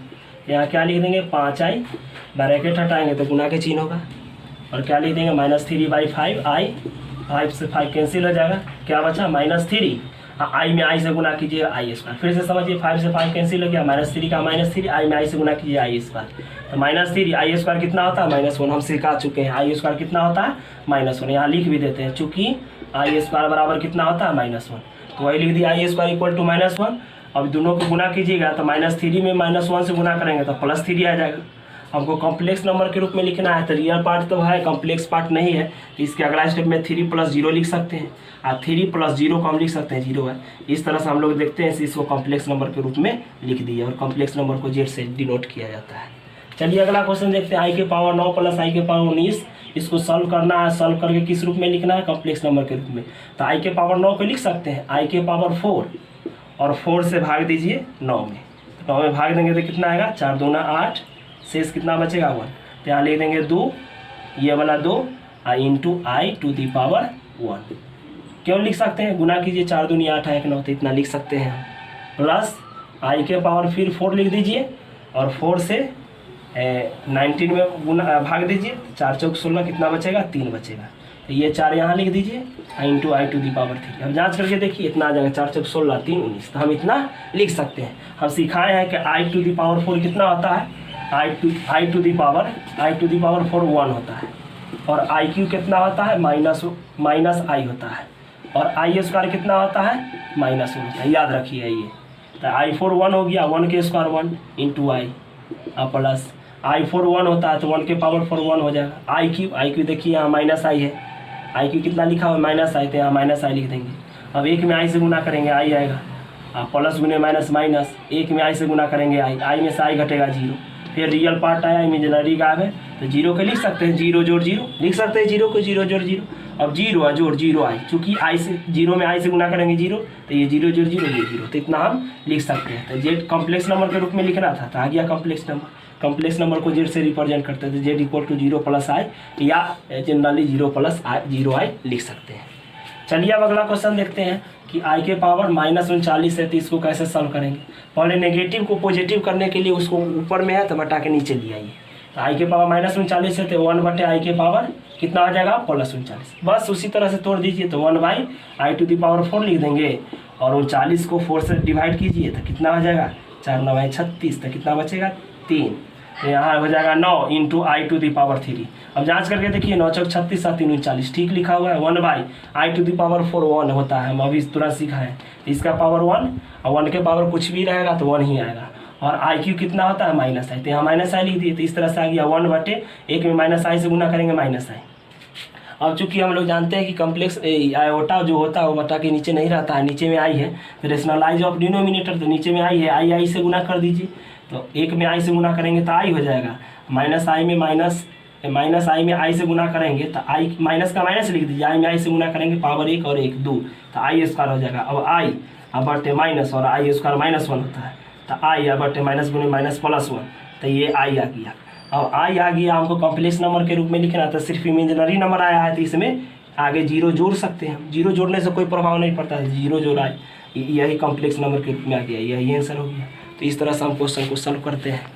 यहाँ क्या लिख देंगे 5i, ब्रैकेट हटाएंगे तो गुना के चिन्ह होगा, और क्या लिख देंगे -3/5i, 5 से 5 कैंसिल हो जाएगा, क्या बचा -3, आई में आई से गुना कीजिए आई स्क्वायर। फिर से समझिए 5 से 5 कैंसिल हो गया, -3 का -3, आई में आई से गुना कीजिए आई स्क्वायर, तो -3 आई स्क्वायर कितना होता है -1, हम सिखा चुके हैं आई स्क्वायर कितना होता है -1। यहाँ लिख भी देते हैं चूँकि आई स्क्वायर बराबर कितना होता है -1, तो वही लिख दिया आई स्क्वायर इक्वल टू -1। अब दोनों को गुना कीजिएगा तो -3 में -1 से गुना करेंगे तो +3 आ जाएगा। हमको कॉम्प्लेक्स नंबर के रूप में लिखना है तो रियल पार्ट तो है, कॉम्प्लेक्स पार्ट नहीं है, तो इसके अगला स्टेप में 3 + 0 लिख सकते हैं, और 3 + 0 को हम लिख सकते हैं 0 है। इस तरह से हम लोग देखते हैं इसको कॉम्प्लेक्स नंबर के रूप में लिख दिया, और कॉम्प्लेक्स नंबर को जेड से डिनोट किया जाता है। चलिए अगला क्वेश्चन देखते हैं, i के पावर 9 + i के पावर 19, इसको सॉल्व करना है। सॉल्व करके किस रूप में लिखना है कॉम्प्लेक्स नंबर के रूप में, तो i के पावर 9 को लिख सकते हैं i के पावर 4, और 4 से भाग दीजिए 9 में, 9 में भाग देंगे तो कितना आएगा 4 दूना 8, शेष कितना बचेगा 1, तो यहाँ लिख देंगे 2, ये वाला 2 into i to the power 1। क्यों लिख सकते हैं, गुना कीजिए 4 दूनी 8 1 9, तो इतना लिख सकते हैं, प्लस i के पावर फिर 4 लिख दीजिए, और 4 से 19 में गुना भाग दीजिए, 4 चौक 16 कितना बचेगा 3 बचेगा, तो ये 4 यहाँ लिख दीजिए into i to the power 3। अब जांच करके देखिए इतना आ जाएगा 4 चौक 16 3 19, तो हम इतना लिख सकते हैं। हम सिखाए हैं कि i टू दी पावर 4 कितना होता है, i टू दी पावर 4 1 होता है, और i क्यू कितना होता है माइनस i होता है, और आई स्क्वायर कितना होता है -1 होता है, याद रखिए ये। तो I4 1 हो गया, 1 के स्क्वायर 1 इंटू आई और प्लस I4 1 होता है तो 1 के पावर 4 1 हो जाएगा। आई क्यू देखिए यहाँ माइनस आई है, आई क्यू कितना लिखा हुआ -i, तो यहाँ -i लिख देंगे। अब एक में आई से गुना करेंगे आई आएगा, प्लस गुने माइनस माइनस, एक में आई से गुना करेंगे आई में से आई घटेगा 0, फिर रियल पार्ट आया, इमेजिनरी गायब है तो 0 के लिख सकते हैं, 0 जोड़ 0 लिख सकते हैं, 0 को 0 जोड़ 0। अब 0 जोड़ 0 आई, चूँकि आई से 0 में आई से गुना करेंगे 0, तो ये 0 जोड़ 0 ये 0, तो इतना हम लिख सकते हैं। तो जेड कॉम्प्लेक्स नंबर के रूप में लिखना था तो आ गया कॉम्प्लेक्स नंबर। कॉम्प्लेक्स नंबर को जेड से रिप्रेजेंट करते हैं तो जेड इक्वल टू 0 प्लस आई, या जनरली 0 प्लस आई 0 आई लिख सकते हैं। चलिए अब अगला क्वेश्चन देखते हैं कि आई के पावर -39 है तो इसको कैसे सॉल्व करेंगे। पहले नेगेटिव को पॉजिटिव करने के लिए उसको ऊपर में है तो बटा के नीचे ले आइए। तो आई के पावर -39 है तो 1/आई के पावर कितना आ जाएगा +39। बस उसी तरह से तोड़ दीजिए तो 1/i⁴ लिख देंगे और 39 को 4 से डिवाइड कीजिए तो कितना हो जाएगा 4 9 36, तो कितना बचेगा 3, तो यहाँ हो जाएगा 9 इंटू I⁴। अब जांच करके देखिए 9 चौक 36 7 3 39 ठीक लिखा हुआ है। 1/i⁴ 1 होता है, हम अभी तुरंत सीखा है। इसका पावर 1 और 1 के पावर कुछ भी रहेगा तो 1 ही आएगा। और IQ कितना होता है -i, तो यहाँ -i लिख दिए तो इस तरह से आ गया 1/1 में -i से गुना करेंगे -i। अब चूंकि हम लोग जानते हैं कि कॉम्प्लेक्स आयोटा जो होता है वो बटा के नीचे नहीं रहता है, नीचे में आई है, तो रेशनलाइज ऑफ डिनोमिनेटर तो नीचे में आई है, आई से गुना कर दीजिए। तो 1 में आई से गुना करेंगे तो आई हो जाएगा, -i में आई से गुना करेंगे तो आई माइनस का माइनस लिख दीजिए, आई में आई से गुना करेंगे पावर 1 और 1 2, तो आई स्क्वायर हो जाएगा। अब आई अब बटे माइनस और आई स्क्वायर -1 होता है, तो आई अब बटे माइनस गुने माइनस +1, तो ये आई आ गया। अब आई आ गया, हमको कॉम्प्लेक्स नंबर के रूप में लिखना था, सिर्फ इमेजिनरी नंबर आया है तो इसमें आगे 0 जोड़ सकते हैं। 0 जोड़ने से कोई प्रभाव नहीं पड़ता है, 0 जोड़ा यही कॉम्प्लेक्स नंबर के रूप में आ गया, यही आंसर हो गया। तो इस तरह से हम क्वेश्चन को सॉल्व करते हैं।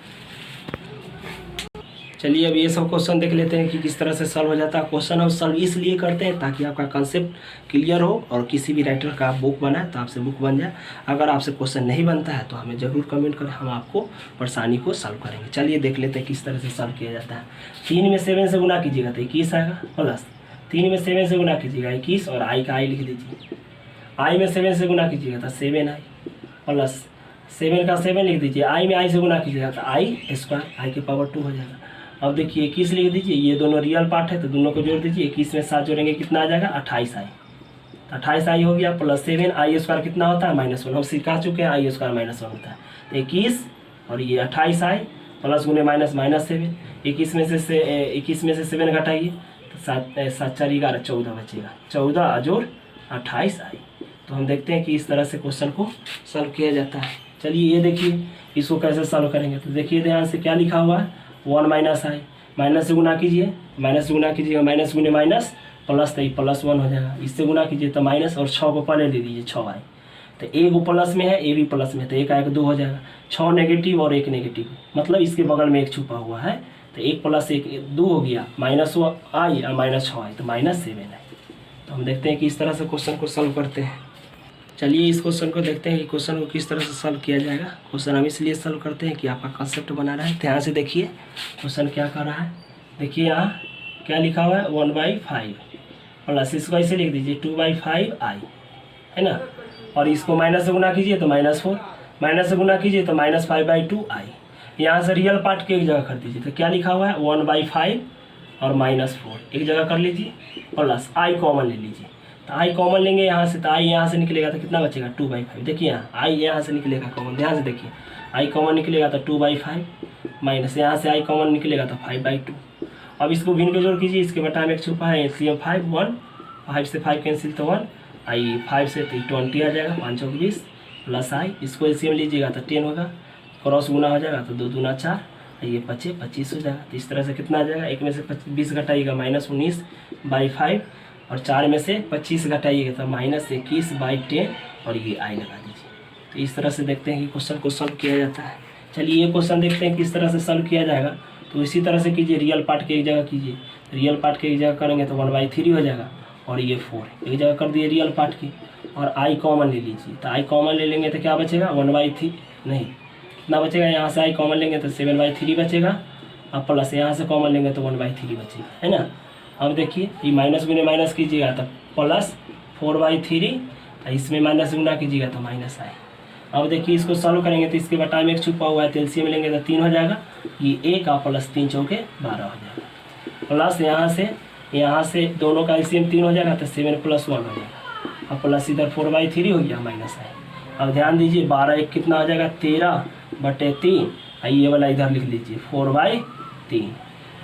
चलिए अब ये सब क्वेश्चन देख लेते हैं कि किस तरह से सॉल्व हो जाता है। क्वेश्चन हम सॉल्व इसलिए करते हैं ताकि आपका कंसेप्ट क्लियर हो और किसी भी राइटर का बुक बनाए तो आपसे बुक बन जाए। अगर आपसे क्वेश्चन नहीं बनता है तो हमें ज़रूर कमेंट करें, हम आपको परेशानी को सॉल्व करेंगे। चलिए देख लेते हैं किस तरह से सॉल्व किया जाता है। 3 में 7 से गुना कीजिएगा तो 21 आएगा, प्लस 3 में 7 से गुना कीजिएगा 21 और आई का आई लिख दीजिए। आई में 7 से गुना कीजिएगा तो 7 आई, प्लस 7 का 7 लिख दीजिए। आई में आई से गुना कीजिएगा तो आई स्क्वायर, आई के पावर 2 हो जाएगा। अब देखिए 21 लिख दीजिए, ये दोनों रियल पार्ट है तो दोनों को जोड़ दीजिए। 21 में 7 जोड़ेंगे कितना आ जाएगा 28 आई, तो 28 आई हो गया, प्लस 7 आई स्क्वायर कितना होता है -1, हम सिखा चुके हैं आई स्क्वायर -1 होता है। तो 21 और ये 28 आई प्लस गुने माइनस -7, 21 में से 7 घटाइए तो 7 4 11 14 बचेगा, 14 जोड़ 28 आई। तो हम देखते हैं कि इस तरह से क्वेश्चन को सॉल्व किया जाता है। चलिए ये देखिए इसको कैसे सॉल्व करेंगे, तो देखिए ध्यान से क्या लिखा हुआ है 1 -i, माइनस से गुना कीजिए, माइनस से गुना कीजिएगा माइनस गुने माइनस प्लस, तो +1 हो जाएगा। इससे गुना कीजिए तो माइनस और 6 को पहले ले लीजिए 6 आई, तो ए को प्लस में है ए भी प्लस में, तो 1 आएगा 2 हो जाएगा। 6 नेगेटिव और 1 नेगेटिव, मतलब इसके बगल में 1 छुपा हुआ है, तो 1 + 1 2 हो गया, -1 आई और -6 आई तो -7 आई। तो हम देखते हैं कि इस तरह से क्वेश्चन को सॉल्व करते हैं। चलिए इस क्वेश्चन को देखते हैं कि क्वेश्चन को किस तरह से सॉल्व किया जाएगा। क्वेश्चन हम इसलिए सॉल्व करते हैं कि आपका कंसेप्ट बना रहा है। ध्यान से देखिए क्वेश्चन क्या कर रहा है, देखिए यहाँ क्या लिखा हुआ है 1/5 प्लस इसको ऐसे लिख दीजिए 2/5 आई, है ना, और इसको माइनस से गुना कीजिए तो -4, माइनस से गुना कीजिए तो -5/2 आई। यहाँ से रियल पार्ट के एक जगह कर दीजिए, तो क्या लिखा हुआ है 1/5 और -4 एक जगह कर लीजिए, प्लस आई कॉमन ले लीजिए, तो आई कॉमन लेंगे यहाँ से, तो आई यहाँ से निकलेगा तो कितना बचेगा 2/5। देखिए यहाँ आई यहाँ से निकलेगा कॉमन, ध्यान से देखिए आई कॉमन निकलेगा तो 2/5 माइनस यहाँ से आई कॉमन निकलेगा तो 5/2। अब इसको भिन्न के जोड़ कीजिए, इसके बटा में 1 छुपा है, एलसीएम 5 1, 5 से 5 कैंसिल तो 1, आई 5 से 20 आ जाएगा, 5 चौक 20 प्लस आई, इसको एलसीएम लीजिएगा तो 10 होगा, क्रॉस गुना हो जाएगा तो 2 दूना 4, ये 25 हो जाएगा। तो इस तरह से कितना आ जाएगा, 1 में से 20 घटाइएगा -19/5 और 4 में से 25 घटाइएगा तो -21/10 और ये आई लगा दीजिए। तो इस तरह से देखते हैं कि क्वेश्चन को सॉल्व किया जाता है। चलिए ये क्वेश्चन देखते हैं किस तरह से सॉल्व किया जाएगा। तो इसी तरह से कीजिए, रियल पार्ट के एक जगह कीजिए, रियल पार्ट के एक जगह करेंगे तो 1/3 हो जाएगा और ये 4 एक जगह कर दिए रियल पार्ट की, और आई कॉमन ले लीजिए, तो आई कॉमन ले लेंगे तो क्या बचेगा 1/3 नहीं कितना बचेगा, यहाँ से आई कॉमन लेंगे तो 7/3 बचेगा, और प्लस यहाँ से कॉमन लेंगे तो 1/3 बचेगा, है ना। अब देखिए ये माइनस गुने माइनस कीजिएगा तो प्लस 4/3, इसमें माइनस गुना कीजिएगा तो माइनस आई। अब देखिए इसको सॉल्व करेंगे तो इसके बटा में एक छुपा हुआ है, तो एलसीएम लेंगे तो 3 हो जाएगा, ये 1 और प्लस 3 चौके 12 हो जाएगा, प्लस यहाँ से दोनों का एलसीएम 3 हो जाएगा तो 7 + 1 हो जाएगा, और प्लस इधर 4/3 हो गया माइनस आई। अब ध्यान दीजिए 12 1 कितना हो जाएगा 13/3, ये वाला इधर लिख लीजिए 4/3,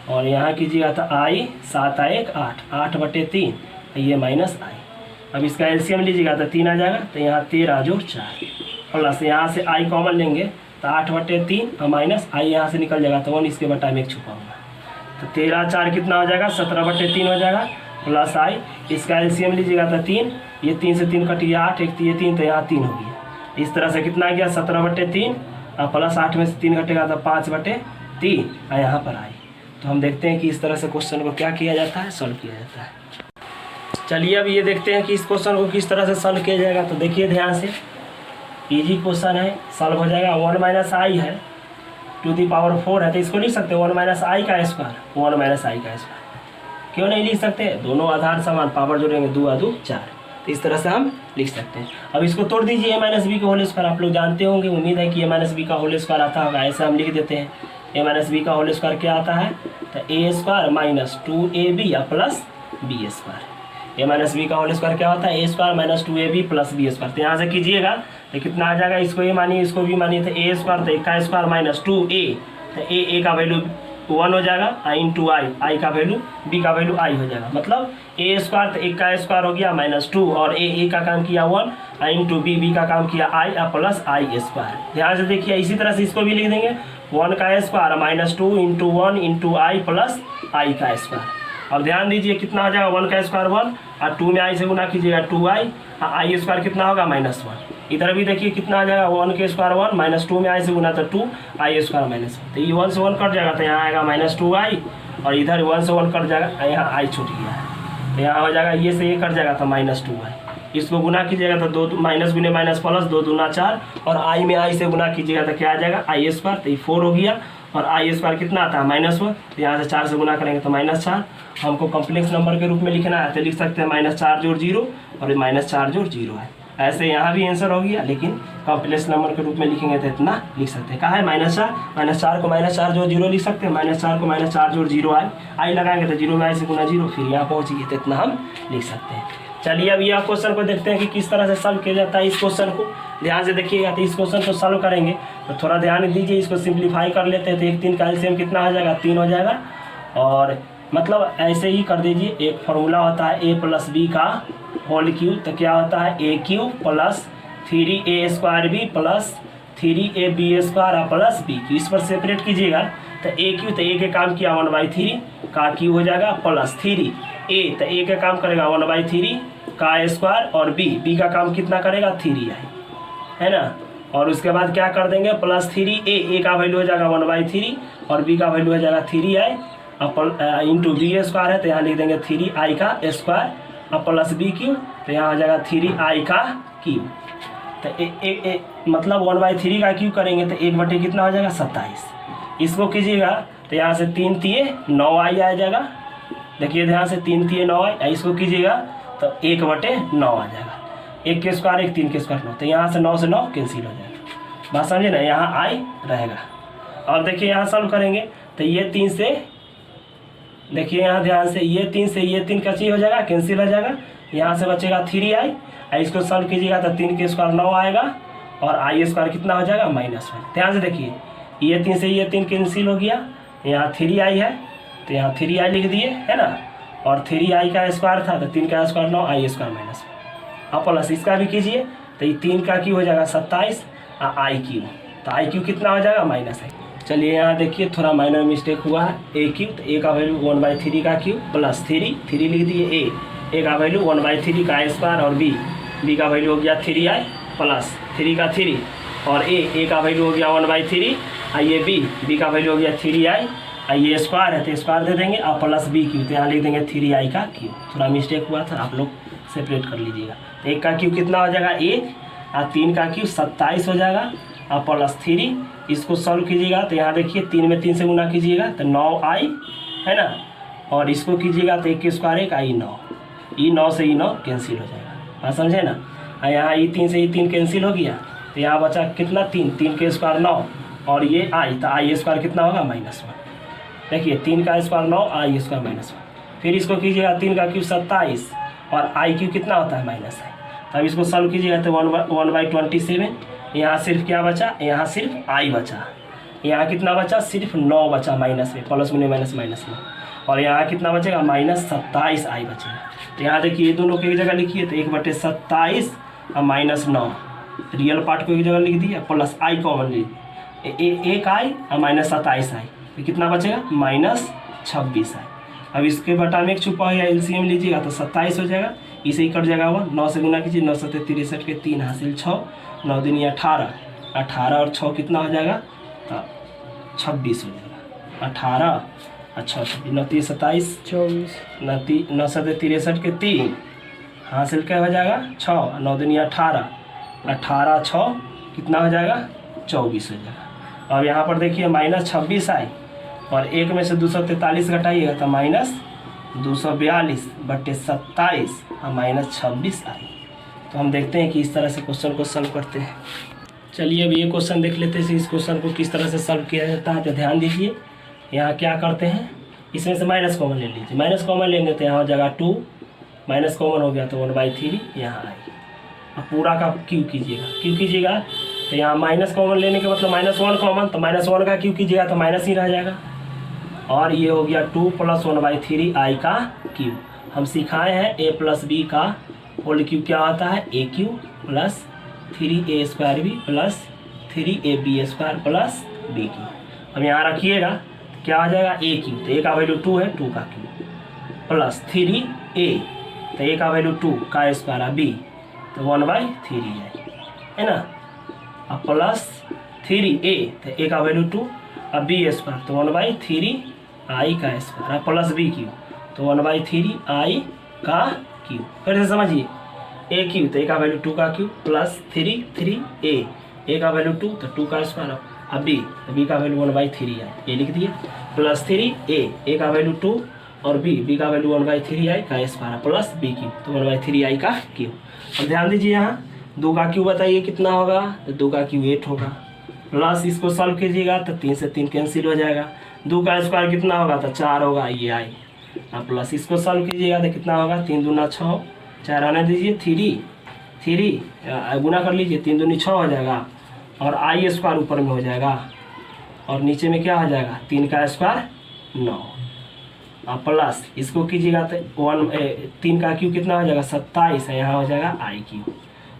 और यहाँ कीजिएगा तो आई 7 और 1 8, 8/3, ये माइनस आई। अब इसका एलसीएम लीजिएगा तो 3 आ जाएगा, तो यहाँ 13 + 4, प्लस यहाँ से आई कॉमन लेंगे तो 8/3 और माइनस आई यहाँ से निकल जाएगा तो 1 इसके बटा में एक छुपा हुआ, तो 13 4 कितना हो जाएगा 17/3 हो जाएगा, प्लस आई। इसका एलसीएम लीजिएगा तो 3, ये 3 से 3 कट गया 8, एक ये 3 तो यहाँ 3 हो गया। इस तरह से कितना आ गया 17/3 और प्लस 8 में से 3 घटेगा तो 5/3 और यहाँ पर आई। तो हम देखते हैं कि इस तरह से क्वेश्चन को क्या किया जाता है, सॉल्व किया जाता है। चलिए अब ये देखते हैं कि इस क्वेश्चन को किस तरह से सॉल्व किया जाएगा। तो देखिए ध्यान से, इजी क्वेश्चन है, सॉल्व हो जाएगा। 1 - i है, टू दी पावर 4 है, तो इसको लिख सकते हैं 1 - i का स्क्वायर, 1 - i का स्क्वायर। क्यों नहीं लिख सकते, दोनों आधार समान, पावर जोड़ेंगे 2 और 2 4, तो इस तरह से हम लिख सकते हैं। अब इसको तोड़ दीजिए, a - b का होल स्क्वायर आप लोग जानते होंगे, उम्मीद है कि a - b का होल स्क्वायर आता होगा। ऐसे हम लिख देते हैं, a - b का होल स्क्वायर क्या आता है, तो a² - 2ab plus b square. a - b का होल स्क्वायर क्या होता है, a² - 2ab plus b square. तो यहाँ से कीजिएगा तो कितना आ जाएगा, इसको ये मानिए इसको भी मानिए, तो a² तो 1 का स्क्वायर माइनस 2a, तो a का वैल्यू 1 हो जाएगा, इंटू आई का वैल्यू b का वैल्यू i हो जाएगा। मतलब a² तो 1 का स्क्वायर हो गया माइनस 2, और a का काम किया 1, इंटू b का काम किया i और प्लस i स्क्वायर। ध्यान से देखिए, इसी तरह से इसको भी लिख देंगे 1 का square minus 2 into 1 into i plus i का स्क्वायर। अब ध्यान दीजिए कितना हो जाएगा 1 का स्क्वायर 1, और 2 में i से गुना कीजिएगा 2i, और i स्क्वायर कितना होगा -1। इधर भी देखिए कितना आ जाएगा 1 के स्क्वायर 1 माइनस 2 में i से गुना तो 2 i स्क्वायर -1, तो ये 1 से 1 कट जाएगा तो यहाँ आएगा -2i, और इधर 1 से 1 कट जाएगा, यहाँ i छूट गया है तो यहाँ हो जाएगा ये से ये कट जाएगा तो -2i। इसको गुना कीजिएगा तो 2 माइनस गुने माइनस प्लस 2 दूना 4, और i में i से गुना कीजिएगा तो क्या आ जाएगा i स्क्वायर, तो ये 4 हो गया, और i स्क्वायर कितना आता है -1, तो यहाँ से 4 से गुना करेंगे तो -4। हमको कॉम्प्लेक्स नंबर के रूप में लिखना है तो लिख सकते हैं -4 जोड़ 0, और ये -4 जोड़ 0 है। ऐसे यहाँ भी आंसर हो गया, लेकिन कॉम्प्लेक्स नंबर के रूप में लिखेंगे तो इतना लिख सकते हैं। कहा है -4 को -4 जोड़ 0 लिख सकते हैं, -4 को -4 जोड़ 0 आई लगाएंगे तो 0 में i से गुना 0, फिर यहाँ पहुँचिए तो इतना हम लिख सकते हैं। चलिए अब यह क्वेश्चन को देखते हैं कि किस तरह से सॉल्व किया जाता है। इस क्वेश्चन को ध्यान से देखिएगा, तो इस क्वेश्चन को सॉल्व करेंगे तो थोड़ा ध्यान दीजिए, इसको सिंप्लीफाई कर लेते हैं तो 1 3 का एलसीएम कितना हो जाएगा 3 हो जाएगा, और मतलब ऐसे ही कर दीजिए। एक फार्मूला होता है a + b का होल क्यूब, तो क्या होता है a³ + 3a² plus 3ab² plus b। इस पर सेपरेट कीजिएगा तो a³ तो a के काम किया 1/3 का क्यूब हो जाएगा, प्लस 3a तो a का काम करेगा 1/3 का स्क्वायर, और b का काम कितना करेगा 3i, है ना। और उसके बाद क्या कर देंगे प्लस 3a का वैल्यू हो जाएगा 1/3 और b का वैल्यू हो जाएगा 3i, इंटू b स्क्वायर है तो यहाँ लिख देंगे 3i का स्क्वायर, और प्लस b³ तो यहाँ आ जाएगा 3i का क्यूब। तो मतलब 1/3 का क्यूब करेंगे तो 1 कितना हो जाएगा 27। इसको कीजिएगा तो यहाँ से 3 तिये 9i आ जाएगा, देखिए ध्यान से 3 तिये 9i, इसको कीजिएगा तो 1/9 आ जाएगा। 1 के स्क्वायर 1 3 के स्क्वायर 9, तो यहाँ से 9 से 9 कैंसिल हो जाएगा, बात समझे ना, यहाँ i रहेगा। और देखिए यहाँ सॉल्व करेंगे तो ये 3 से, देखिए यहाँ ध्यान से, ये 3 से ये 3 का चीज हो जाएगा, कैंसिल हो जाएगा, यहाँ से बचेगा 3i, इसको सॉल्व कीजिएगा तो 3 के स्क्वायर 9 आएगा, और i स्क्वायर कितना हो जाएगा -1। ध्यान से देखिए, ये 3 से ये 3 कैंसिल हो गया, यहाँ 3i है तो यहाँ 3i लिख दिए, है ना, और 3i का स्क्वायर था तो 3 का स्क्वायर 9, i स्क्वायर -1। अब प्लस इसका भी कीजिए तो ये 3 का क्यूब हो जाएगा 27 और i³, तो i³ कितना हो जाएगा -1। चलिए यहाँ देखिए थोड़ा माइनर मिस्टेक हुआ है, a³ तो a का वैल्यू 1/3 का क्यूब प्लस 3 लिख दिए, a का वैल्यू 1/3 का स्क्वायर, और b का वैल्यू हो गया 3i प्लस 3 का 3, और a का वैल्यू हो गया 1/3, ये b का वैल्यू हो गया 3i, ये स्क्वायर है तो स्क्वायर दे देंगे, और प्लस b³ तो यहाँ लिख देंगे 3i का क्यूब। थोड़ा मिस्टेक हुआ था, आप लोग सेपरेट कर लीजिएगा। तो 1 का क्यूब कितना हो जाएगा 1, और 3 का क्यूब 27 हो जाएगा, और प्लस 3, इसको सॉल्व कीजिएगा तो यहाँ देखिए 3 में 3 से गुना कीजिएगा तो 9i, है ना, और इसको कीजिएगा तो 1 के स्क्वायर 1 i 9, ये 9 से ये 9 कैंसिल हो जाएगा, हाँ समझे ना। यहाँ ई 3 से ई 3 कैंसिल हो गया, तो यहाँ बचा कितना 3, 3 के स्क्वायर 9 और ये आई, तो आई स्क्वायर कितना होगा -1। देखिए 3 का स्क्वायर 9, आई स्क्वायर -1। फिर इसको कीजिएगा 3 का क्यूब 27 और आई क्यूब कितना होता है -है। तब इसको सॉल्व कीजिएगा तो 1/27। यहाँ सिर्फ क्या बचा, यहाँ सिर्फ आई बचा। यहाँ कितना बचा, सिर्फ 9 बचा माइनस में, प्लस में माइनस में। और यहाँ कितना बचेगा, -27 आई बचेगा। तो यहाँ देखिए ये दोनों को एक जगह लिखिए, तो 1/27 और -9 रियल पार्ट को एक जगह लिख दिया, प्लस आई कॉमन ली, एक आई और -27 आई, तो कितना बचेगा -26 आई। अब इसके बटा में एक छुपा हुआ एलसीएम लीजिएगा तो 27 हो जाएगा, इसे ही कट जाएगा 1, 9 से गुना कीजिए, 9 7 63 के 3 हासिल 6, 9 दिन 18, 18 और 6 कितना हो जाएगा, तो 26 हो जाएगा। 18 और 6 26, 9 3 27 24, 9 7 63 के 3 हासिल क्या हो जाएगा 6, 9 दिन 18, 18 6 कितना हो जाएगा 24 हो जाएगा। अब यहाँ पर देखिए -26 आई और 1 में से 243 घटाइएगा तो -242/27 और -26 आई। तो हम देखते हैं कि इस तरह से क्वेश्चन को सॉल्व करते हैं। चलिए अब ये क्वेश्चन देख लेते हैं इस क्वेश्चन को किस तरह से सॉल्व किया जाता है। तो ध्यान दीजिए, यहाँ क्या करते हैं, इसमें से माइनस कॉमन ले लीजिए, माइनस कॉमन लेंगे तो यहाँ हो जाएगा 2, माइनस कॉमन हो गया तो 1/3 यहाँ आई। अब पूरा का क्यू कीजिएगा तो यहाँ माइनस कॉमन लेने के मतलब -1 कॉमन, तो -1 का क्यू कीजिएगा तो माइनस ही रह जाएगा। और ये हो गया 2 + 1/3 आई का क्यूब। हम सिखाए हैं a + b का होल क्यूब क्या होता है, a³ + 3a² + 3ab² + b³। अब यहाँ रखिएगा क्या आ जाएगा, a³, तो a का वैल्यू 2 है, 2 का क्यूब प्लस 3a, तो a का वैल्यू 2 का स्क्वायर, b तो 1/3 है ना, अब प्लस 3a, तो a का वैल्यू 2 अब b² तो 1/3 आई का स्क्वायर, प्लस b³ तो 1/3 आई का क्यूब। फिर से समझिए, a³ तो a का वैल्यू 2 का क्यूब प्लस 3a, a का वैल्यू 2 तो 2 का स्क्वायर, अब b तो b का वैल्यू 1/3 आई, ये लिख दिए, प्लस 3a का वैल्यू 2 और b का वैल्यू 1/3 आई का स्क्वायर प्लस b³ तो 1/3 आई का क्यूब। अब ध्यान दीजिए, यहाँ 2 का क्यूब बताइए कितना होगा, तो 2 का क्यूब 8 होगा, प्लस इसको सॉल्व कीजिएगा तो 3 से 3 कैंसिल हो जाएगा, 2 का स्क्वायर कितना होगा तो 4 होगा, ये आई। अब प्लस इसको सॉल्व कीजिएगा तो कितना होगा, 3 दूना 6, 4 आने दीजिए 3 गुना कर लीजिए, 3 दूनी 6 हो जाएगा और i² ऊपर में हो जाएगा और नीचे में क्या हो जाएगा 3 का स्क्वायर 9। अब प्लस इसको कीजिएगा तो 3 का क्यूब कितना हो जाएगा 27 है, यहाँ हो जाएगा i³।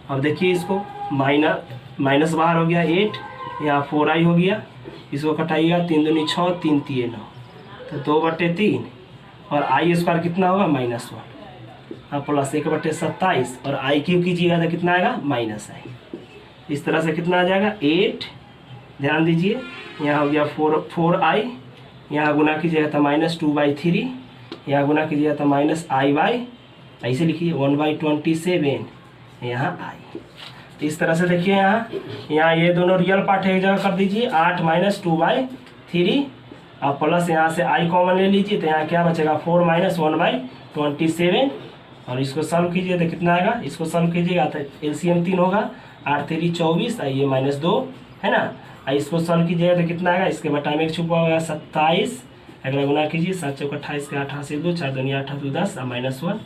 अब देखिए इसको माइनस बाहर हो गया 8, यहाँ 4i हो गया, इसको कटाइएगा 3 दूनी 6, 3 3 9, तो 2/3 और i² कितना होगा -1, अब प्लस 1/27 और i³ कीजिएगा तो कितना आएगा -i। इस तरह से कितना आ जाएगा 8, ध्यान दीजिए यहाँ हो गया 4i, यहाँ गुना कीजिएगा तो -2/3, यहाँ गुना कीजिएगा तो -i/, ऐसे लिखिए 1/27 यहाँ आई। तो इस तरह से देखिए यहाँ ये दोनों रियल पार्ट एक जगह कर दीजिए, 8 - 2/3 और प्लस यहाँ से i कॉमन ले लीजिए तो यहाँ क्या बचेगा 4 - 1/27 और इसको सॉल्व कीजिए तो कितना आएगा, इसको सॉल्व कीजिएगा तो एलसीएम 3 होगा, 8 3 24 ये -2 है ना, इसको सॉल्व कीजिएगा तो कितना आएगा, इसके बटा में एक छुपा होगा 27, अगला गुना कीजिए 7 चौक 28 के 8 से 2, 4 दूनी 8 2 10 और -1।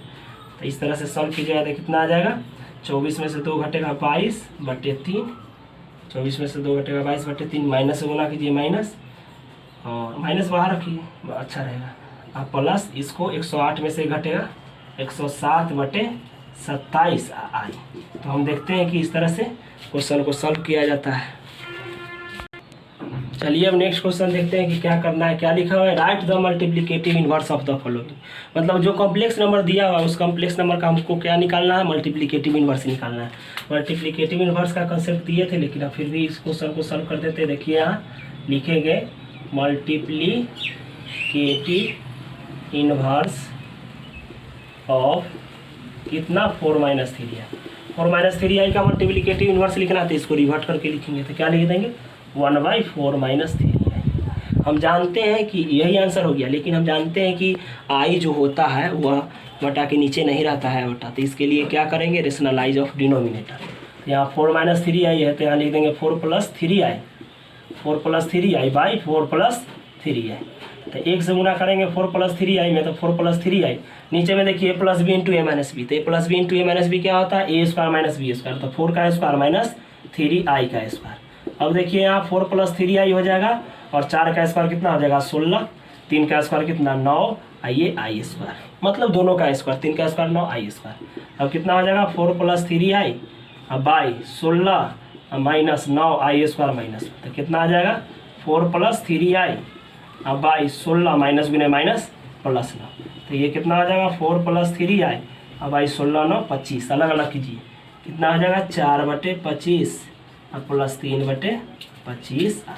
तो इस तरह से सॉल्व कीजिएगा तो कितना आ जाएगा, 24 में से 2 घटेगा 22/3, 24 में से 2 घटेगा 22/3, माइनस से गुना कीजिए माइनस और माइनस बाहर रखिए अच्छा रहेगा, अब प्लस इसको 108 में से घटेगा 107/27 आई। तो हम देखते हैं कि इस तरह से क्वेश्चन को सॉल्व किया जाता है। चलिए अब नेक्स्ट क्वेश्चन देखते हैं कि क्या करना है। क्या लिखा हुआ है, write the multiplicative inverse of the following, मतलब जो कॉम्प्लेक्स नंबर दिया हुआ है उस कॉम्प्लेक्स नंबर का हमको क्या निकालना है, मल्टीप्लिकेटिव इनवर्स निकालना है। मल्टीप्लिकेटिव इनवर्स का कंसेप्ट दिए थे लेकिन अब फिर भी इस क्वेश्चन को सॉल्व कर देते हैं। देखिए यहाँ लिखेंगे मल्टीप्लिकेटिव इनवर्स ऑफ कितना 4 - 3 है, 4 - 3 आई का मल्टीप्लिकेटिव इनवर्स लिखना है तो इसको रिवर्ट करके लिखेंगे तो क्या लिख देंगे 1/4 - 3 है। हम जानते हैं कि यही आंसर हो गया, लेकिन हम जानते हैं कि आई जो होता है वह बटा के नीचे नहीं रहता है बटा, तो इसके लिए क्या करेंगे, रेशनलाइज ऑफ डिनोमिनेटर। तो यहाँ 4 - 3i है, तो यहाँ लिख देंगे 4 + 3i, 4 + 3i बाई 4 + 3i। तो 1 से गुना करेंगे 4 + 3i में, तो 4 + 3i। नीचे में देखिए a + b × a - b, तो a + b × a - b क्या होता है, a² - b², तो 4 का स्क्वायर माइनस 3i का स्क्वायर। अब देखिए यहाँ 4 + 3i हो जाएगा, और 4 का स्क्वायर कितना हो जाएगा 16, 3 का स्क्वायर कितना 9, ये i², मतलब दोनों का स्क्वायर, 3 का स्क्वायर 9 i²। अब कितना हो जाएगा 4 + 3i by 16 minus 9 i² minus, तो कितना आ जाएगा 4 + 3i बाई 16 माइनस गुने माइनस प्लस 9, तो ये कितना आ जाएगा 4 + 3i बाई 16 9 25, अलग अलग कीजिए, कितना आ जाएगा 4/25 प्लस 3/25 i।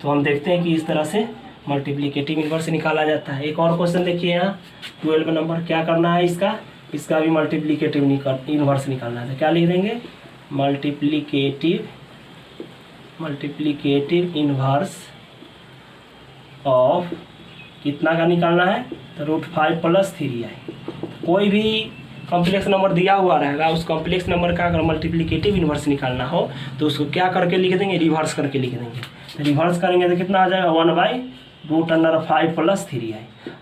तो हम देखते हैं कि इस तरह से मल्टीप्लिकेटिव इन्वर्स निकाला जाता है। एक और क्वेश्चन देखिए यहाँ 12 नंबर, क्या करना है इसका भी मल्टीप्लिकेटिव इन्वर्स निकालना है। तो क्या लिख देंगे, मल्टीप्लिकेटिव इन्वर्स ऑफ कितना का निकालना है, तो √5 + 3i। कोई भी कॉम्प्लेक्स नंबर दिया हुआ रहेगा, उस कॉम्प्लेक्स नंबर का अगर मल्टीप्लिकेटिव इन्वर्स निकालना हो तो उसको क्या करके लिख देंगे, रिवर्स करके लिख देंगे। तो रिवर्स करेंगे तो कितना आ जाएगा 1/√5 + 3i।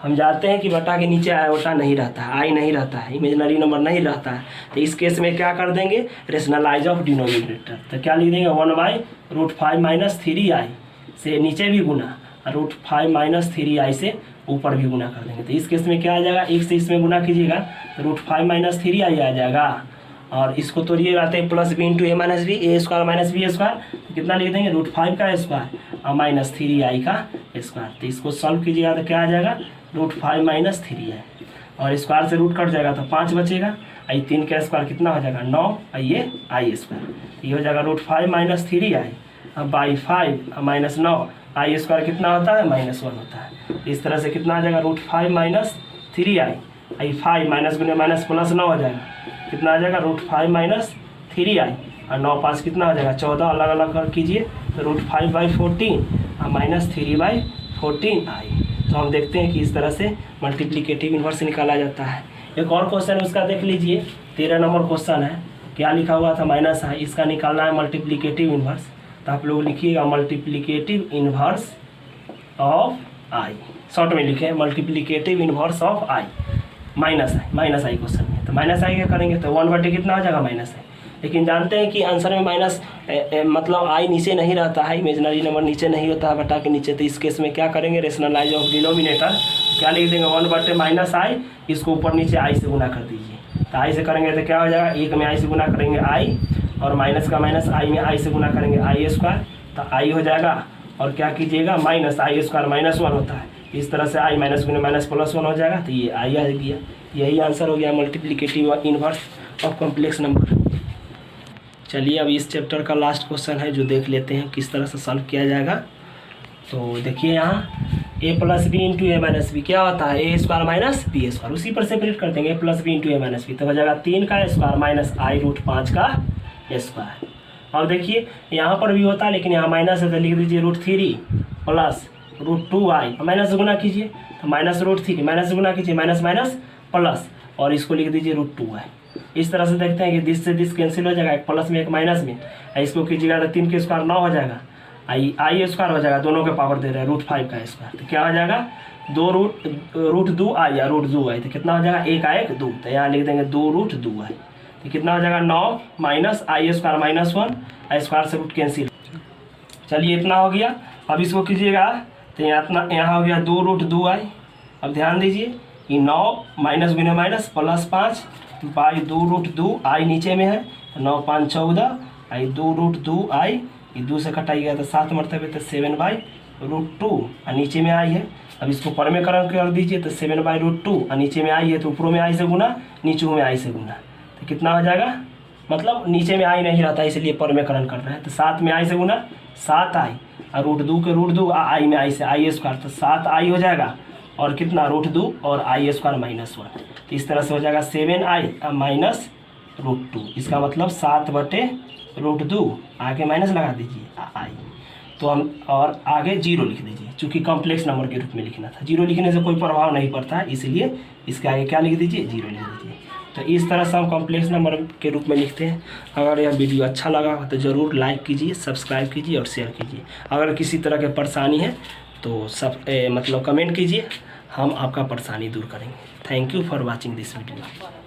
हम जानते हैं कि बटा के नीचे आयोटा नहीं रहता है, आई नहीं रहता है, इमेजिनरी नंबर नहीं रहता है, तो इस केस में क्या कर देंगे, रेशनलाइज ऑफ डिनोमिनेटर। तो क्या लिख देंगे 1/√5 - 3i से नीचे भी गुना, √5 - 3i से ऊपर भी गुना कर देंगे। तो इस केस में क्या आ जाएगा, 1 से इसमें गुना कीजिएगा तो √5 - 3i आ जाएगा, और इसको तोड़िएगा तो a + b × a - b, a² - b², तो कितना लिख देंगे √5 का स्क्वायर और माइनस 3i का स्क्वायर। तो इसको सॉल्व कीजिएगा तो क्या आ जाएगा √5 - 3i, और स्क्वायर से रूट कट जाएगा तो 5 बचेगा, 3 का स्क्वायर कितना हो जाएगा 9, ये i², ये हो जाएगा √5 - 3i बाई 5 माइनस 9, i² कितना होता है -1 होता है। इस तरह से कितना आ जाएगा √5 - 3i, 5 माइनस गुने माइनस प्लस 9 हो जाएगा, कितना आ जाएगा √5 - 3i, और 9 5 कितना हो जाएगा 14, अलग अलग कर कीजिए तो √5/14 और -3/14i। तो हम देखते हैं कि इस तरह से मल्टीप्लिकेटिव इन्वर्स निकाला जाता है। एक और क्वेश्चन उसका देख लीजिए, 13 नंबर क्वेश्चन है, क्या लिखा हुआ था -i, इसका निकालना है मल्टीप्लिकेटिव इन्वर्स। तो आप लोग लिखिएगा multiplicative inverse of I, short में लिखे multiplicative inverse of I -i question में। तो -i क्या करेंगे, तो 1/, कितना हो जाएगा -i, लेकिन जानते हैं कि आंसर में माइनस मतलब आई नीचे नहीं रहता है, इमेजिनरी नंबर नीचे नहीं होता है बटा के नीचे। तो इस केस में क्या करेंगे, रेशनलाइज ऑफ डिनोमिनेटर, क्या लिख देंगे 1/, -i, इसको ऊपर नीचे आई से गुना कर दीजिए। तो आई से करेंगे तो क्या हो जाएगा, 1 में आई से गुना करेंगे आई, और माइनस का माइनस आई में आई से गुना करेंगे i², तो आई हो जाएगा, और क्या कीजिएगा -i² -1 होता है, इस तरह से आई माइनस गुने माइनस प्लस 1 हो जाएगा, तो ये आई आ गया। यही आंसर हो गया multiplicative inverse of complex number. चलिए अब इस चैप्टर का लास्ट क्वेश्चन है जो देख लेते हैं किस तरह से सॉल्व किया जाएगा। तो देखिए यहाँ a + b × a - b क्या होता है, a² - b², उसी पर सेपरेट कर देंगे a + b × a - b, तो हो जाएगा 3 का स्क्वायर माइनस i√5 का स्क्वायर। अब देखिए यहाँ पर भी होता है, लेकिन यहाँ माइनस है तो लिख दीजिए √3 प्लस √2i, माइनस से गुना कीजिए तो -√3, माइनस से गुना कीजिए माइनस माइनस प्लस, और इसको लिख दीजिए √2i। इस तरह से देखते हैं कि दिस से दिस कैंसिल हो जाएगा, एक प्लस में एक माइनस में, इसको कीजिएगा तो 3 के स्क्वायर 9 हो जाएगा, i² हो जाएगा, दोनों के पावर दे रहे हैं √5 का स्क्वायर, तो क्या हो जाएगा 2√2i या √2i, तो कितना हो जाएगा 1 का 1 2, तो यहाँ लिख देंगे 2√2i, तो कितना हो जाएगा 9 माइनस i² -1, स्क्वायर से रूट कैंसिल। चलिए इतना हो गया। अब इसको कीजिएगा तो यहाँ हो गया 2√2i। अब ध्यान दीजिए ये 9 माइनस गुने माइनस प्लस 5 बाई 2√2i नीचे में है, 9 5 14, 2√2i, ये 2 से कटाइएगा तो 7 मरतबे तो 7/√2, और नीचे में आई है। अब इसको परमेकरण कर दीजिए तो 7/√2, और नीचे में आई है तो ऊपरों में आई से गुना, नीचों में आई से गुना, तो कितना हो जाएगा, मतलब नीचे में आई नहीं रहता इसलिए परमेकरण कर रहे हैं, तो 7 में आई से गुना 7i, और √2 के √2, आई में आई से i², तो 7i हो जाएगा, और कितना √2 और i² -1, तो इस तरह से हो जाएगा 7i माइनस √2, इसका मतलब 7/√2, आगे माइनस लगा दीजिए i, तो हम और आगे 0 लिख दीजिए, चूँकि कॉम्प्लेक्स नंबर के रूप में लिखना था। 0 लिखने से कोई प्रभाव नहीं पड़ता है, इसलिए इसके आगे क्या लिख दीजिए, 0 लिख दीजिए। तो इस तरह से हम कॉम्प्लेक्स नंबर के रूप में लिखते हैं। अगर यह वीडियो अच्छा लगा तो ज़रूर लाइक कीजिए, सब्सक्राइब कीजिए और शेयर कीजिए। अगर किसी तरह की परेशानी है तो मतलब कमेंट कीजिए, हम आपका परेशानी दूर करेंगे। Thank you for watching this video.